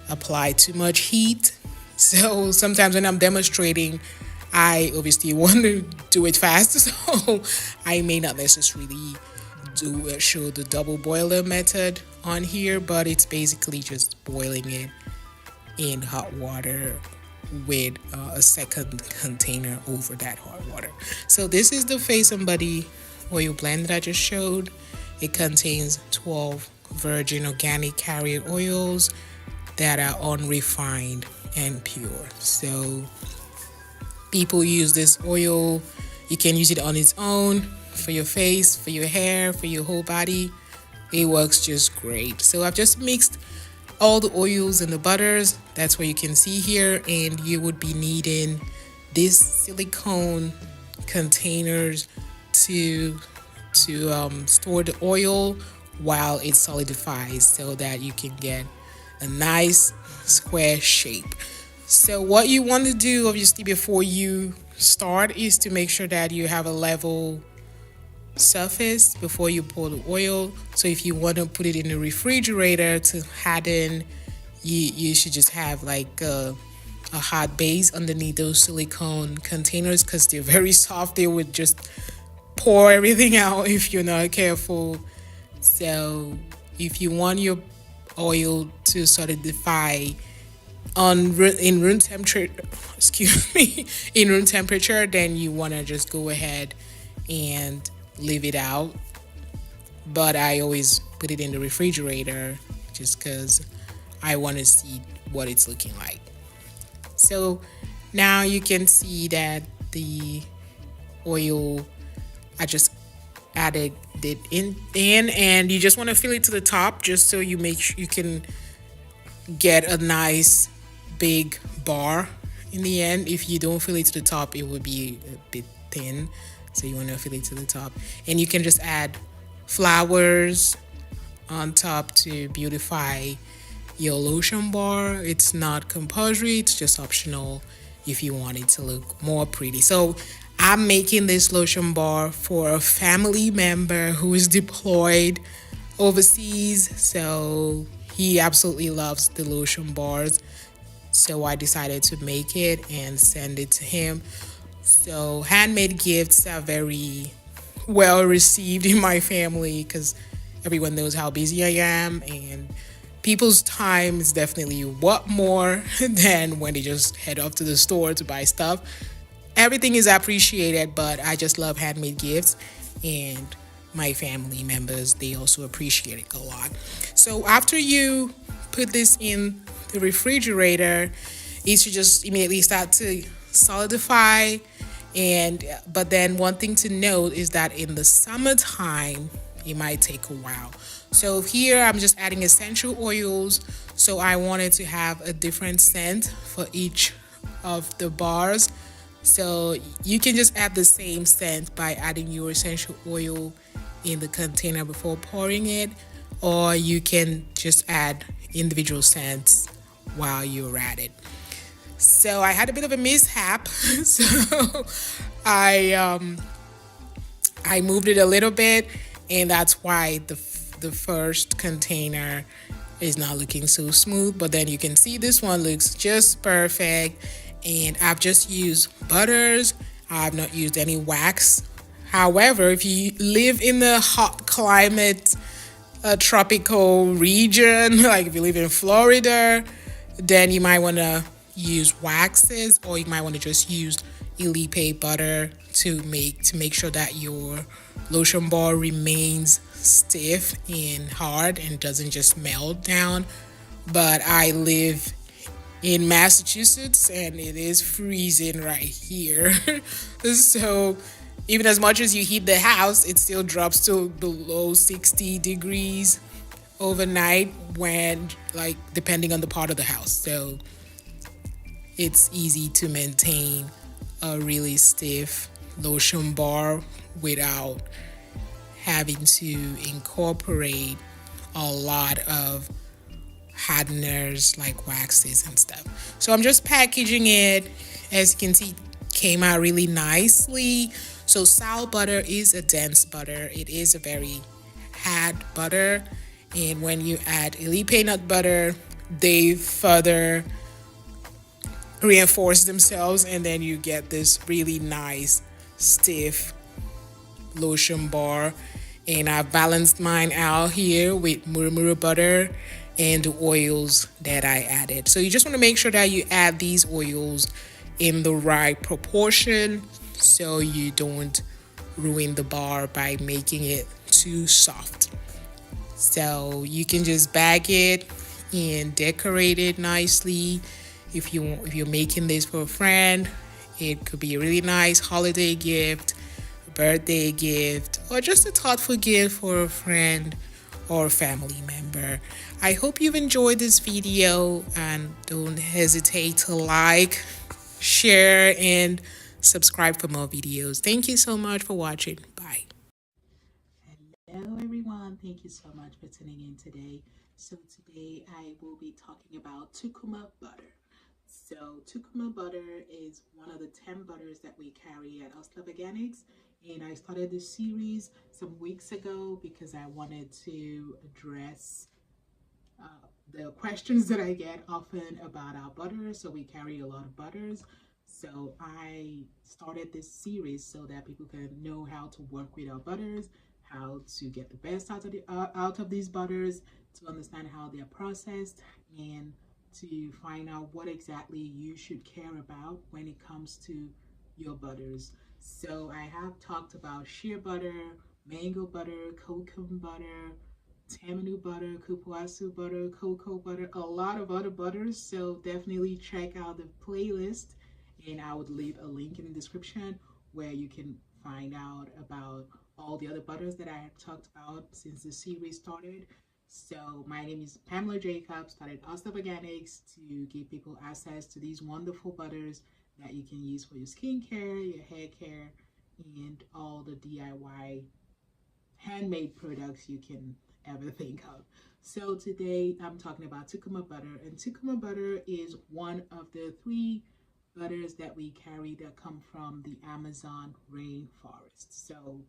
S1: apply too much heat. So sometimes when I'm demonstrating, I obviously want to do it fast, so I may not necessarily show the double boiler method on here, but it's basically just boiling it in hot water with a second container over that hot water. So this is the face and body oil blend that I just showed. It contains 12 virgin organic carrier oils that are unrefined and pure. So people use this oil. You can use it on its own for your face, for your hair, for your whole body. It works just great. So I've just mixed all the oils and the butters. That's what you can see here. And you would be needing these silicone containers to store the oil while it solidifies, so that you can get a nice square shape. So what you want to do, obviously, before you start, is to make sure that you have a level surface before you pour the oil. So if you want to put it in the refrigerator to harden, you should just have like a hot base underneath those silicone containers, because they're very soft. They would just pour everything out if you're not careful. So if you want your oil to solidify in room temperature, in room temperature, then you want to just go ahead and leave it out. But I always put it in the refrigerator just because I want to see what it's looking like. So now you can see that the oil, I just added it in, and you just want to fill it to the top, just so you make sure you can get a nice big bar. in the end. If you don't fill it to the top, it would be a bit thin. So you want to fill it to the top. And you can just add flowers on top to beautify your lotion bar. It's not compulsory, it's just optional if you want it to look more pretty. So I'm making this lotion bar for a family member who is deployed overseas. So he absolutely loves the lotion bars. So I decided to make it and send it to him. So handmade gifts are very well received in my family because everyone knows how busy I am, and people's time is definitely what more than when they just head off to the store to buy stuff. Everything is appreciated, but I just love handmade gifts, and my family members, they also appreciate it a lot. So after you put this in the refrigerator, it should just immediately start to solidify. And but then one thing to note is that in the summertime it might take a while. So here I'm just adding essential oils, so I wanted to have a different scent for each of the bars. So you can just add the same scent by adding your essential oil in the container before pouring it, or you can just add individual scents while you're at it. So I had a bit of a mishap. So I moved it a little bit, and that's why the first container is not looking so smooth. But then you can see this one looks just perfect, and I've just used butters. I've not used any wax. However, if you live in the hot climate, a tropical region, like if you live in Florida, then you might want to use waxes, or you might want to just use Elipe butter to make sure that your lotion bar remains stiff and hard and doesn't just melt down. But I live in Massachusetts and it is freezing right here. So even as much as you heat the house, it still drops to below 60 degrees overnight, when, like, depending on the part of the house. So it's easy to maintain a really stiff lotion bar without having to incorporate a lot of hardeners like waxes and stuff. So I'm just packaging it. As you can see, it came out really nicely. So Sal butter is a dense butter. It is a very hard butter. And when you add Elipe nut butter, they further reinforce themselves, and then you get this really nice stiff lotion bar. And I've balanced mine out here with murumuru butter and the oils that I added. So you just want to make sure that you add these oils in the right proportion so you don't ruin the bar by making it too soft. So you can just bag it and decorate it nicely. If you're making this for a friend, it could be a really nice holiday gift, a birthday gift, or just a thoughtful gift for a friend or a family member. I hope you've enjoyed this video, and don't hesitate to like, share, and subscribe for more videos. Thank you so much for watching. Bye. Hello everyone, thank you so much for tuning in today. So today I will be talking about Tukuma butter. So Tukuma butter is one of the 10 butters that we carry at Oslab Organics, and I started this series some weeks ago because I wanted to address the questions that I get often about our butters. So we carry a lot of butters. So I started this series so that people can know how to work with our butters, how to get the best out of these butters, to understand how they're processed, and to find out what exactly you should care about when it comes to your butters. So I have talked about shea butter, mango butter, kokum butter, tamanu butter, kupuasu butter, cocoa butter, a lot of other butters. So definitely check out the playlist, and I would leave a link in the description where you can find out about all the other butters that I have talked about since the series started. So my name is Pamela Jacobs, started Ostap Organics to give people access to these wonderful butters that you can use for your skincare, your hair care, and all the DIY handmade products you can ever think of. So today I'm talking about Tucumã butter, and Tucumã butter is one of the three butters that we carry that come from the Amazon rainforest. So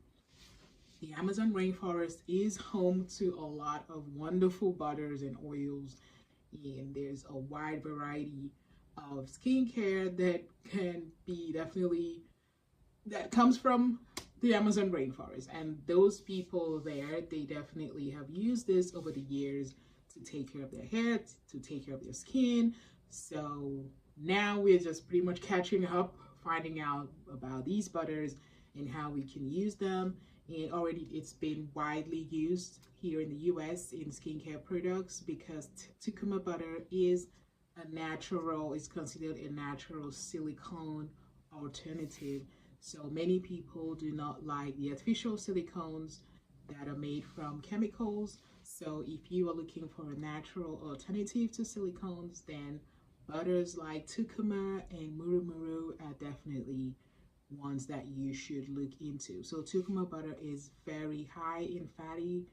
S1: the Amazon rainforest is home to a lot of wonderful butters and oils, and there's a wide variety of skincare that can be definitely that comes from the Amazon rainforest. And those people there, they definitely have used this over the years to take care of their hair, to take care of their skin. So now we're just pretty much catching up, finding out about these butters and how we can use them. And already it's been widely used here in the US in skincare products because Tucumã butter is it's considered a natural silicone alternative. So many people do not like the artificial silicones that are made from chemicals. So if you are looking for a natural alternative to silicones, then butters like Tucumã and Muru are definitely ones that you should look into. So Tucumã butter is very high in fatty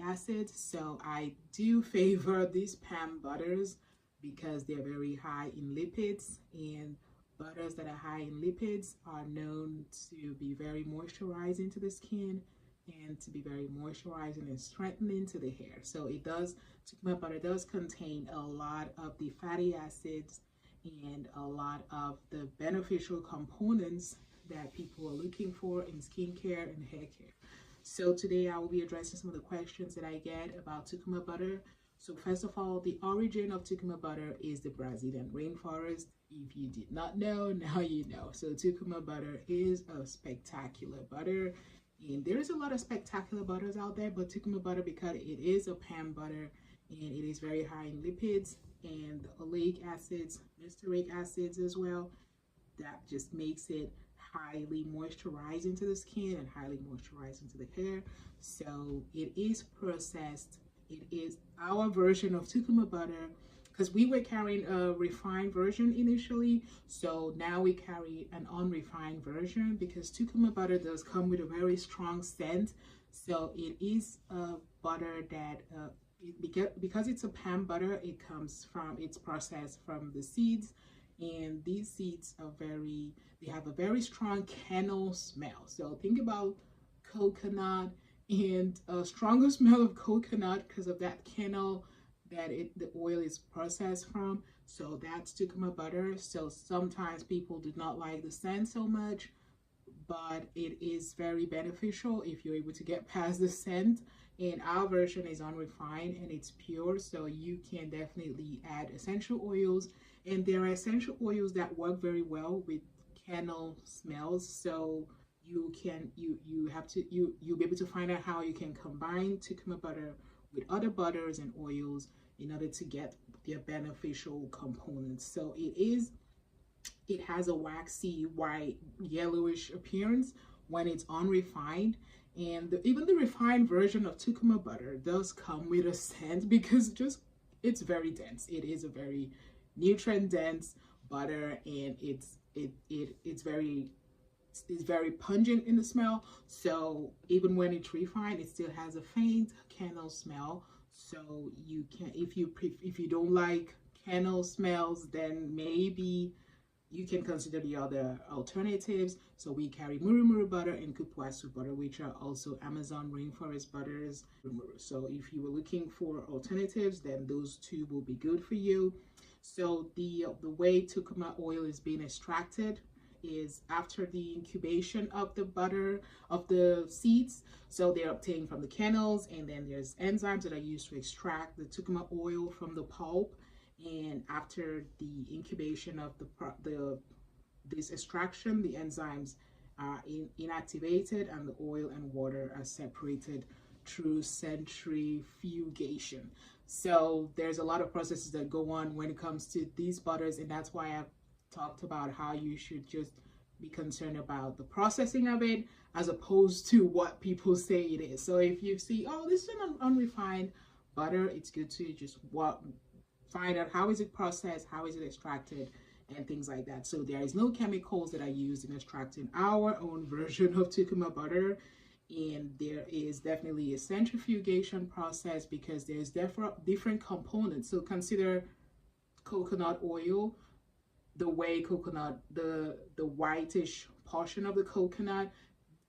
S1: acids. So I do favor these Pam butters because they're very high in lipids, and butters that are high in lipids are known to be very moisturizing to the skin and to be very moisturizing and strengthening to the hair. So Tucumã butter does contain a lot of the fatty acids and a lot of the beneficial components that people are looking for in skincare and hair care. So today I will be addressing some of the questions that I get about Tucumã butter. So first of all, the origin of Tucumã butter is the Brazilian rainforest. If you did not know, now you know. So Tucumã butter is a spectacular butter. And there is a lot of spectacular butters out there, but Tucumã butter, because it is a Pam butter and it is very high in lipids and oleic acids, stearic acids as well, that just makes it highly moisturizing to the skin and highly moisturizing to the hair. So it is processed. It is our version of Tucumã butter because we were carrying a refined version initially. So now we carry an unrefined version because Tucumã butter does come with a very strong scent. So it is a butter that because it's a Pam butter, it's processed from the seeds, and these seeds they have a very strong cannel smell. So think about coconut and a stronger smell of coconut because of that cannel that the oil is processed from. So that's Tucumã butter. So sometimes people do not like the scent so much, but it is very beneficial if you're able to get past the scent. And our version is unrefined and it's pure, so you can definitely add essential oils. And there are essential oils that work very well with candle smells. So you'll be able to find out how you can combine Tucumã butter with other butters and oils in order to get their beneficial components. So it has a waxy white yellowish appearance when it's unrefined, and even the refined version of Tucumã butter does come with a scent because it's very dense. It is a very nutrient dense butter, and it's very pungent in the smell. So even when it's refined, it still has a faint candle smell. So you can, if you don't like candle smells, then maybe you can consider the other alternatives. So we carry Muru butter and Cupuaçu butter, which are also Amazon rainforest butters. So if you were looking for alternatives, then those two will be good for you. So the way Tucumã oil is being extracted is after the incubation of the seeds. So they're obtained from the kernels, and then there's enzymes that are used to extract the Tucumã oil from the pulp. And after the incubation of this extraction, the enzymes are inactivated and the oil and water are separated through centrifugation. So there's a lot of processes that go on when it comes to these butters, and that's why I've talked about how you should just be concerned about the processing of it as opposed to what people say it is. So if you see, oh, this is an unrefined butter, it's good to just find out how is it processed, how is it extracted, and things like that. So there is no chemicals that are used in extracting our own version of Tucumã butter. And there is definitely a centrifugation process because there's different components. So consider coconut oil, the way coconut, the whitish portion of the coconut,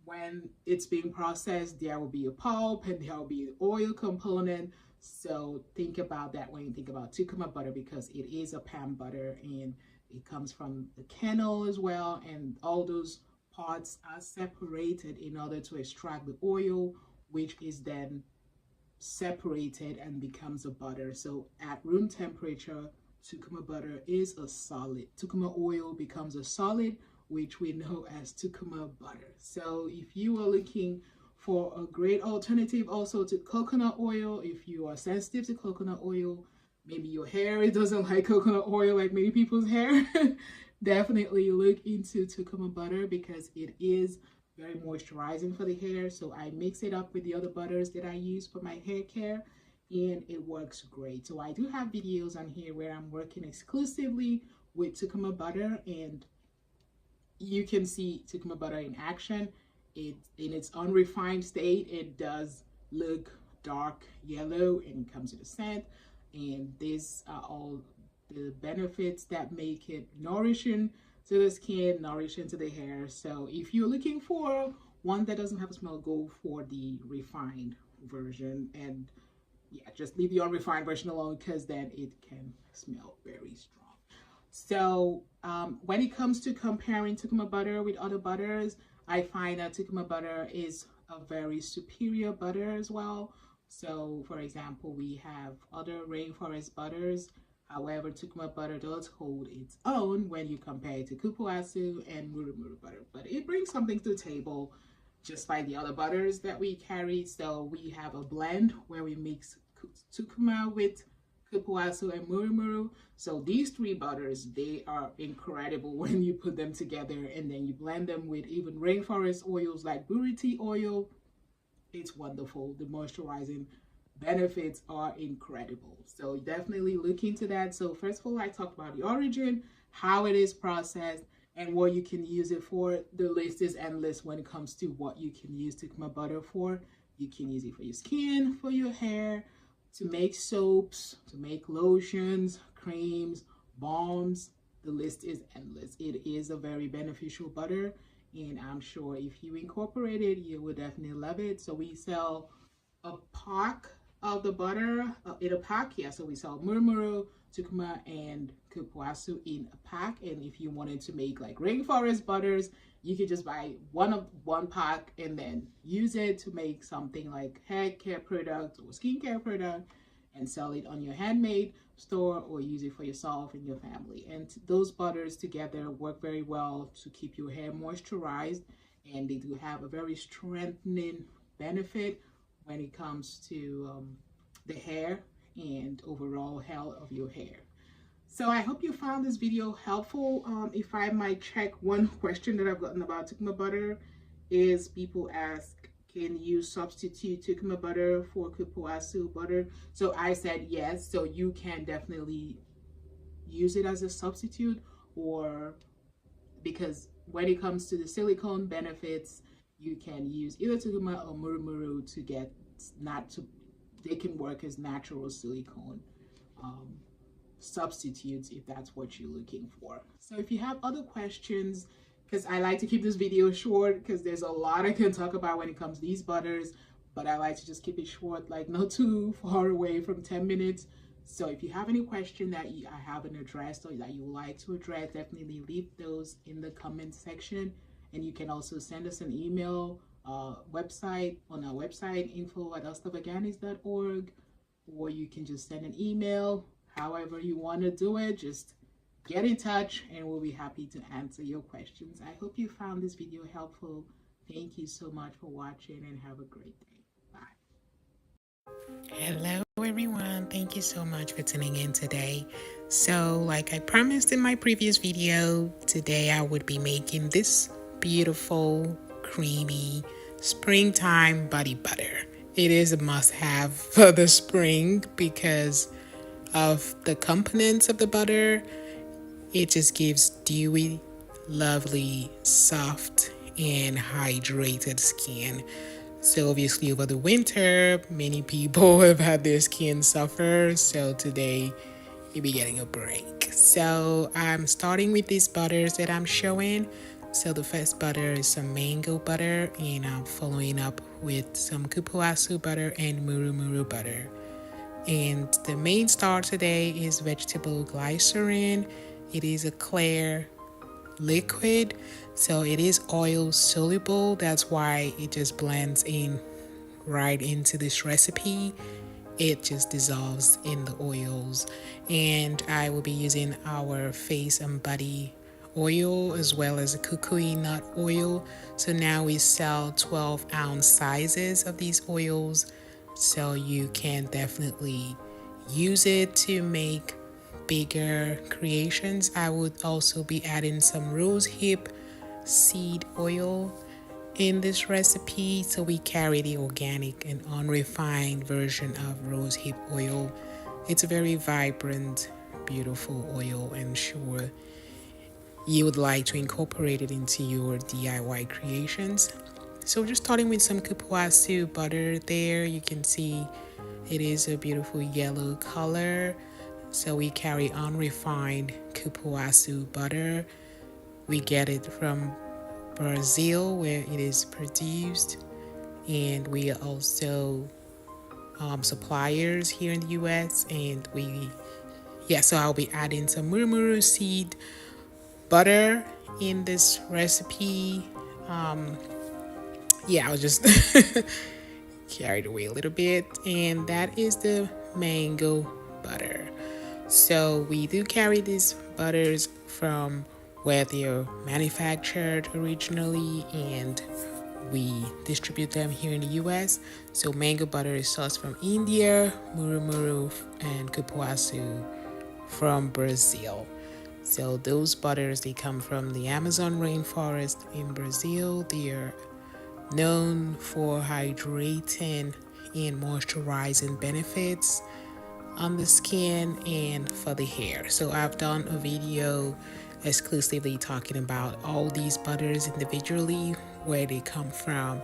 S1: when it's being processed, there will be a pulp and there will be an oil component. So think about that when you think about Tucumã butter, because it is a palm butter and it comes from the kernel as well, and all those parts are separated in order to extract the oil, which is then separated and becomes a butter. So at room temperature, Tucumã butter is a solid. Tucumã oil becomes a solid, which we know as Tucumã butter. So if you are looking for a great alternative also to coconut oil, if you are sensitive to coconut oil, maybe your hair, it doesn't like coconut oil like many people's hair, definitely look into Tucumã butter because it is very moisturizing for the hair. So I mix it up with the other butters that I use for my hair care, and it works great. So I do have videos on here where I'm working exclusively with Tucumã butter, and you can see Tucumã butter in action. It in its unrefined state, it does look dark yellow and it comes with a scent, and these are all the benefits that make it nourishing to the skin, nourishing to the hair. So if you're looking for one that doesn't have a smell, go for the refined version, and yeah, just leave the unrefined version alone because then it can smell very strong. So when it comes to comparing Tucumã butter with other butters, I find that Tucumã butter is a very superior butter as well. So for example, we have other rainforest butters. However, Tucumã butter does hold its own when you compare it to cupuaçu and murumuru butter. But it brings something to the table just like the other butters that we carry. So we have a blend where we mix Tucumã with cupuaçu and murumuru. So these three butters, they are incredible when you put them together and then you blend them with even rainforest oils like buriti oil. It's wonderful. The moisturizing benefits are incredible. So definitely look into that. So first of all, I talked about the origin, how it is processed, and what you can use it for. The list is endless when it comes to what you can use Tucumã butter for. You can use it for your skin, for your hair, to make soaps, to make lotions, creams, balms. The list is endless. It is a very beneficial butter, and I'm sure if you incorporate it, you will definitely love it. So we sell a pack of the butter in a pack. Yeah, so we sell murumuru, Tucumã, and cupuaçu in a pack. And if you wanted to make like rainforest butters, you could just buy one pack and then use it to make something like hair care product or skincare product and sell it on your handmade store or use it for yourself and your family. And those butters together work very well to keep your hair moisturized, and they do have a very strengthening benefit when it comes to the hair and overall health of your hair. So I hope you found this video helpful. If I might check, one question that I've gotten about Tucumã butter is people ask, can you substitute Tucumã butter for cupuaçu butter? So I said yes. So you can definitely use it as a substitute, or because when it comes to the silicone benefits, you can use either Tucumã or murumuru to get they can work as natural silicone substitutes if that's what you're looking for. So if you have other questions, because I like to keep this video short because there's a lot I can talk about when it comes to these butters, but I like to just keep it short, like not too far away from 10 minutes. So if you have any question that I haven't addressed or that you would like to address, definitely leave those in the comment section. And you can also send us an email website on our website, info@allstuffaganis.org, or you can just send an email. However you want to do it, just get in touch and we'll be happy to answer your questions. I hope you found this video helpful. Thank you so much for watching and have a great day. Bye.
S2: Hello
S1: Everyone, thank you so much for tuning in today. So, like I promised in my previous video, today I would be making this beautiful, creamy springtime body butter. It is a must have for the spring because of the components of the butter. It just gives dewy, lovely, soft, and hydrated skin. So obviously over the winter, many people have had their skin suffer. So today you'll be getting a break. So I'm starting with these butters that I'm showing. So the first butter is some mango butter, and I'm following up with some kupuasu butter and muru butter. And the main star today is vegetable glycerin. It is a clear liquid, so it is oil soluble. That's why it just blends in right into this recipe. It just dissolves in the oils. And I will be using our face and body oil as well as a kukui nut oil. So now we sell 12-ounce sizes of these oils, so you can definitely use it to make bigger creations. I would also be adding some rose hip seed oil in this recipe, so we carry the organic and unrefined version of rose hip oil. It's a very vibrant, beautiful oil, and I'm sure you would like to incorporate it into your DIY creations. So just starting with some kupuasu butter there, you can see it is a beautiful yellow color. So we carry unrefined kupuasu butter. We get it from Brazil where it is produced, and we are also suppliers here in the US. And so I'll be adding some murumuru seed butter in this recipe. I was just carried away a little bit, and that is the mango butter. So we do carry these butters from where they're manufactured originally, and we distribute them here in the US. So mango butter is sourced from India, murumuru and kupuasu from Brazil. So those butters, they come from the Amazon rainforest in Brazil. They are known for hydrating and moisturizing benefits on the skin and for the hair. So I've done a video exclusively talking about all these butters individually, where they come from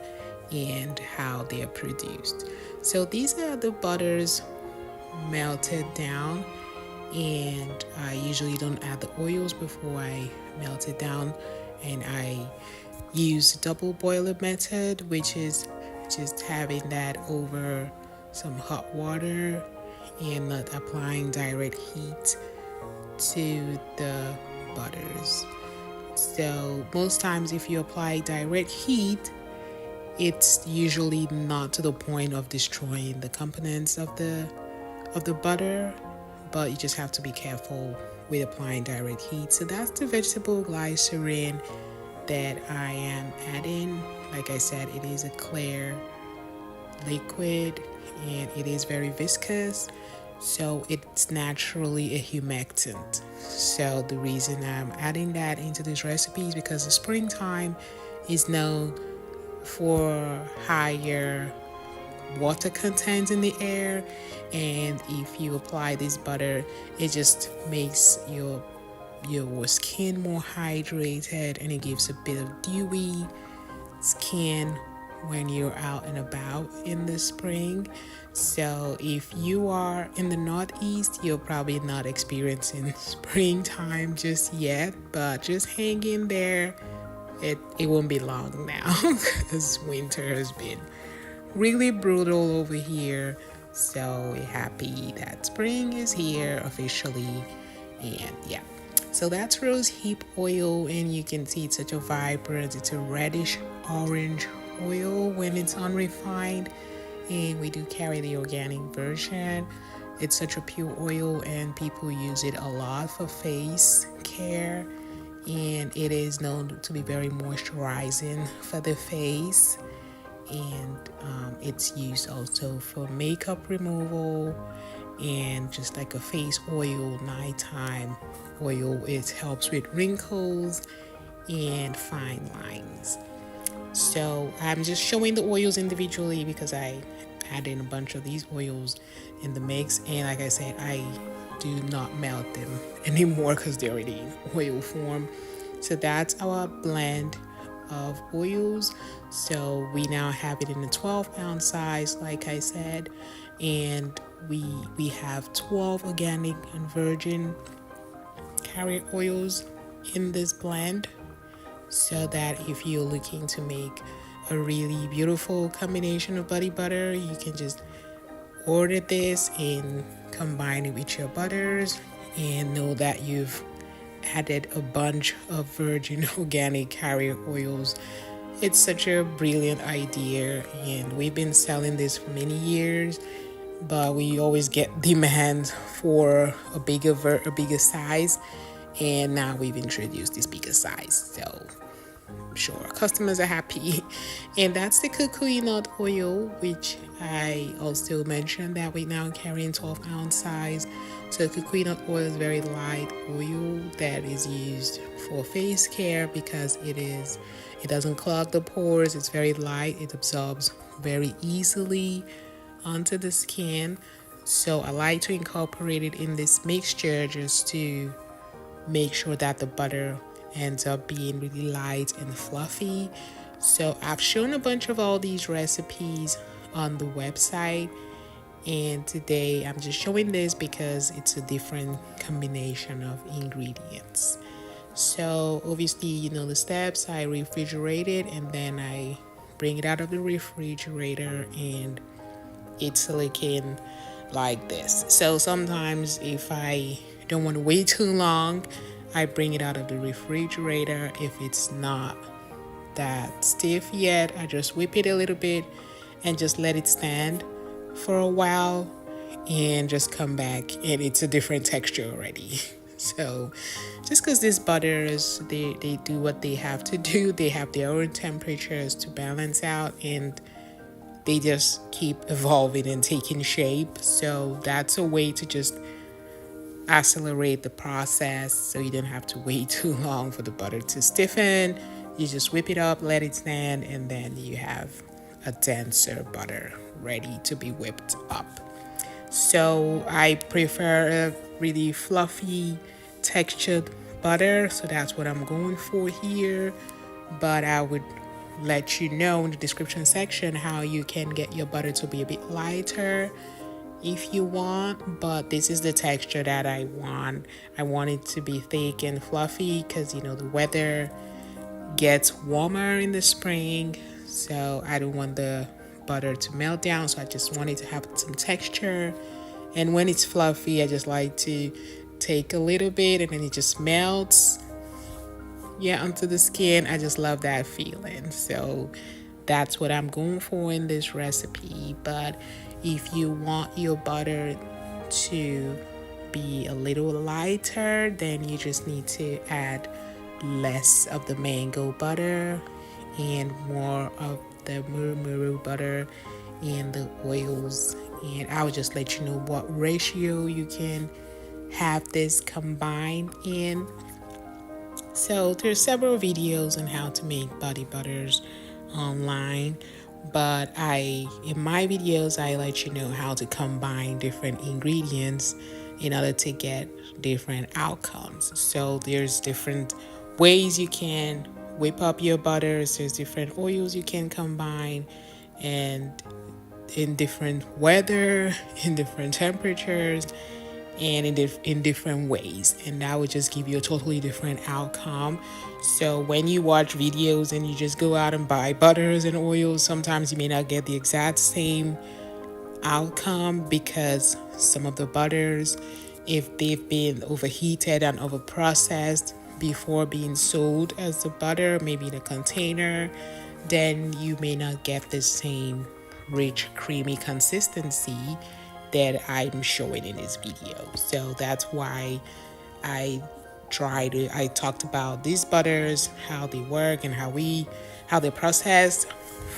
S1: and how they are produced. So these are the butters melted down, and I usually don't add the oils before I melt it down, and I use double boiler method, which is just having that over some hot water and not applying direct heat to the butters. So most times if you apply direct heat, it's usually not to the point of destroying the components of the butter, but you just have to be careful with applying direct heat. So that's the vegetable glycerin that I am adding. Like I said, it is a clear liquid and it is very viscous, so it's naturally a humectant. So the reason I'm adding that into this recipe is because the springtime is known for higher water content in the air, and if you apply this butter, it just makes your skin more hydrated, and it gives a bit of dewy skin when you're out and about in the spring. So if you are in the Northeast, you're probably not experiencing springtime just yet, but just hang in there. It won't be long now because winter has been really brutal over here. So we're happy that spring is here officially. And yeah, so that's rose hip oil, and you can see it's such a vibrant, it's a reddish orange oil when it's unrefined, and we do carry the organic version. It's such a pure oil, and people use it a lot for face care, and it is known to be very moisturizing for the face. and it's used also for makeup removal and just like a face oil, nighttime oil. It helps with wrinkles and fine lines. So I'm just showing the oils individually because I added a bunch of these oils in the mix, and like I said, I do not melt them anymore because they're already in oil form. So that's our blend of oils. So we now have it in a 12-ounce size, like I said, and we have 12 organic and virgin carrier oils in this blend, so that if you're looking to make a really beautiful combination of body butter, you can just order this and combine it with your butters and know that you've added a bunch of virgin organic carrier oils. It's such a brilliant idea, and we've been selling this for many years, but we always get demand for a bigger size, and now we've introduced this bigger size. So I'm sure customers are happy. And that's the kukui nut oil, which I also mentioned that we now carry in 12-ounce size. So kukui nut oil is very light oil that is used for face care because it doesn't clog the pores. It's very light. It absorbs very easily onto the skin. So I like to incorporate it in this mixture just to make sure that the butter ends up being really light and fluffy. So I've shown a bunch of all these recipes on the website, and today I'm just showing this because it's a different combination of ingredients. So obviously, you know the steps. I refrigerate it and then I bring it out of the refrigerator, and it's looking like this. So sometimes if I don't want to wait too long, I bring it out of the refrigerator. If it's not that stiff yet, I just whip it a little bit and just let it stand for a while and just come back, and it's a different texture already. So just because these butters, they do what they have to do. They have their own temperatures to balance out, and they just keep evolving and taking shape. So that's a way to just accelerate the process so you don't have to wait too long for the butter to stiffen. You just whip it up, let it stand, and then you have a denser butter ready to be whipped up. So I prefer a really fluffy textured butter, so that's what I'm going for here. But I would let you know in the description section how you can get your butter to be a bit lighter if you want, but this is the texture that I want. I want it to be thick and fluffy because you know the weather gets warmer in the spring, so I don't want the butter to melt down, so I just want it to have some texture. And when it's fluffy, I just like to take a little bit and then it just melts onto the skin. I just love that feeling. So that's what I'm going for in this recipe. But if you want your butter to be a little lighter, then you just need to add less of the mango butter and more of the murumuru butter and the oils. And I will just let you know what ratio you can have this combined in. So there's several videos on how to make body butters online, but in my videos I let you know how to combine different ingredients in order to get different outcomes. So there's different ways you can whip up your butters, there's different oils you can combine, and in different weather, in different temperatures, and in different ways, and that would just give you a totally different outcome. So when you watch videos and you just go out and buy butters and oils, sometimes you may not get the exact same outcome because some of the butters, if they've been overheated and overprocessed before being sold as the butter, maybe in a container, then you may not get the same rich, creamy consistency that I'm showing in this video. So that's why I talked about these butters, how they work and how they're processed,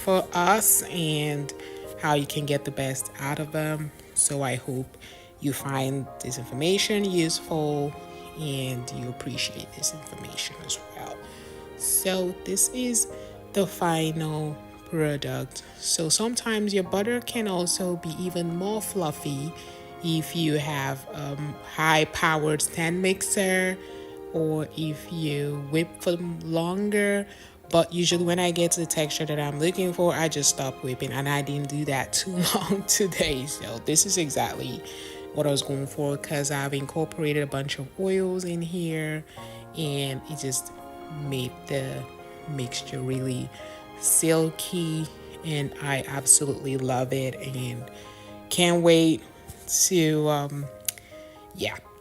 S1: for us and how you can get the best out of them. So I hope you find this information useful and you appreciate this information as well. So this is the final product. So sometimes your butter can also be even more fluffy if you have high powered stand mixer or if you whip for longer. But usually when I get to the texture that I'm looking for, I just stop whipping, and I didn't do that too long today. So this is exactly what I was going for because I've incorporated a bunch of oils in here and it just made the mixture really silky, and I absolutely love it and can't wait to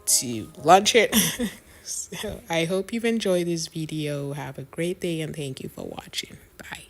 S1: to launch it. So I hope you've enjoyed this video. Have a great day and thank you for watching. Bye.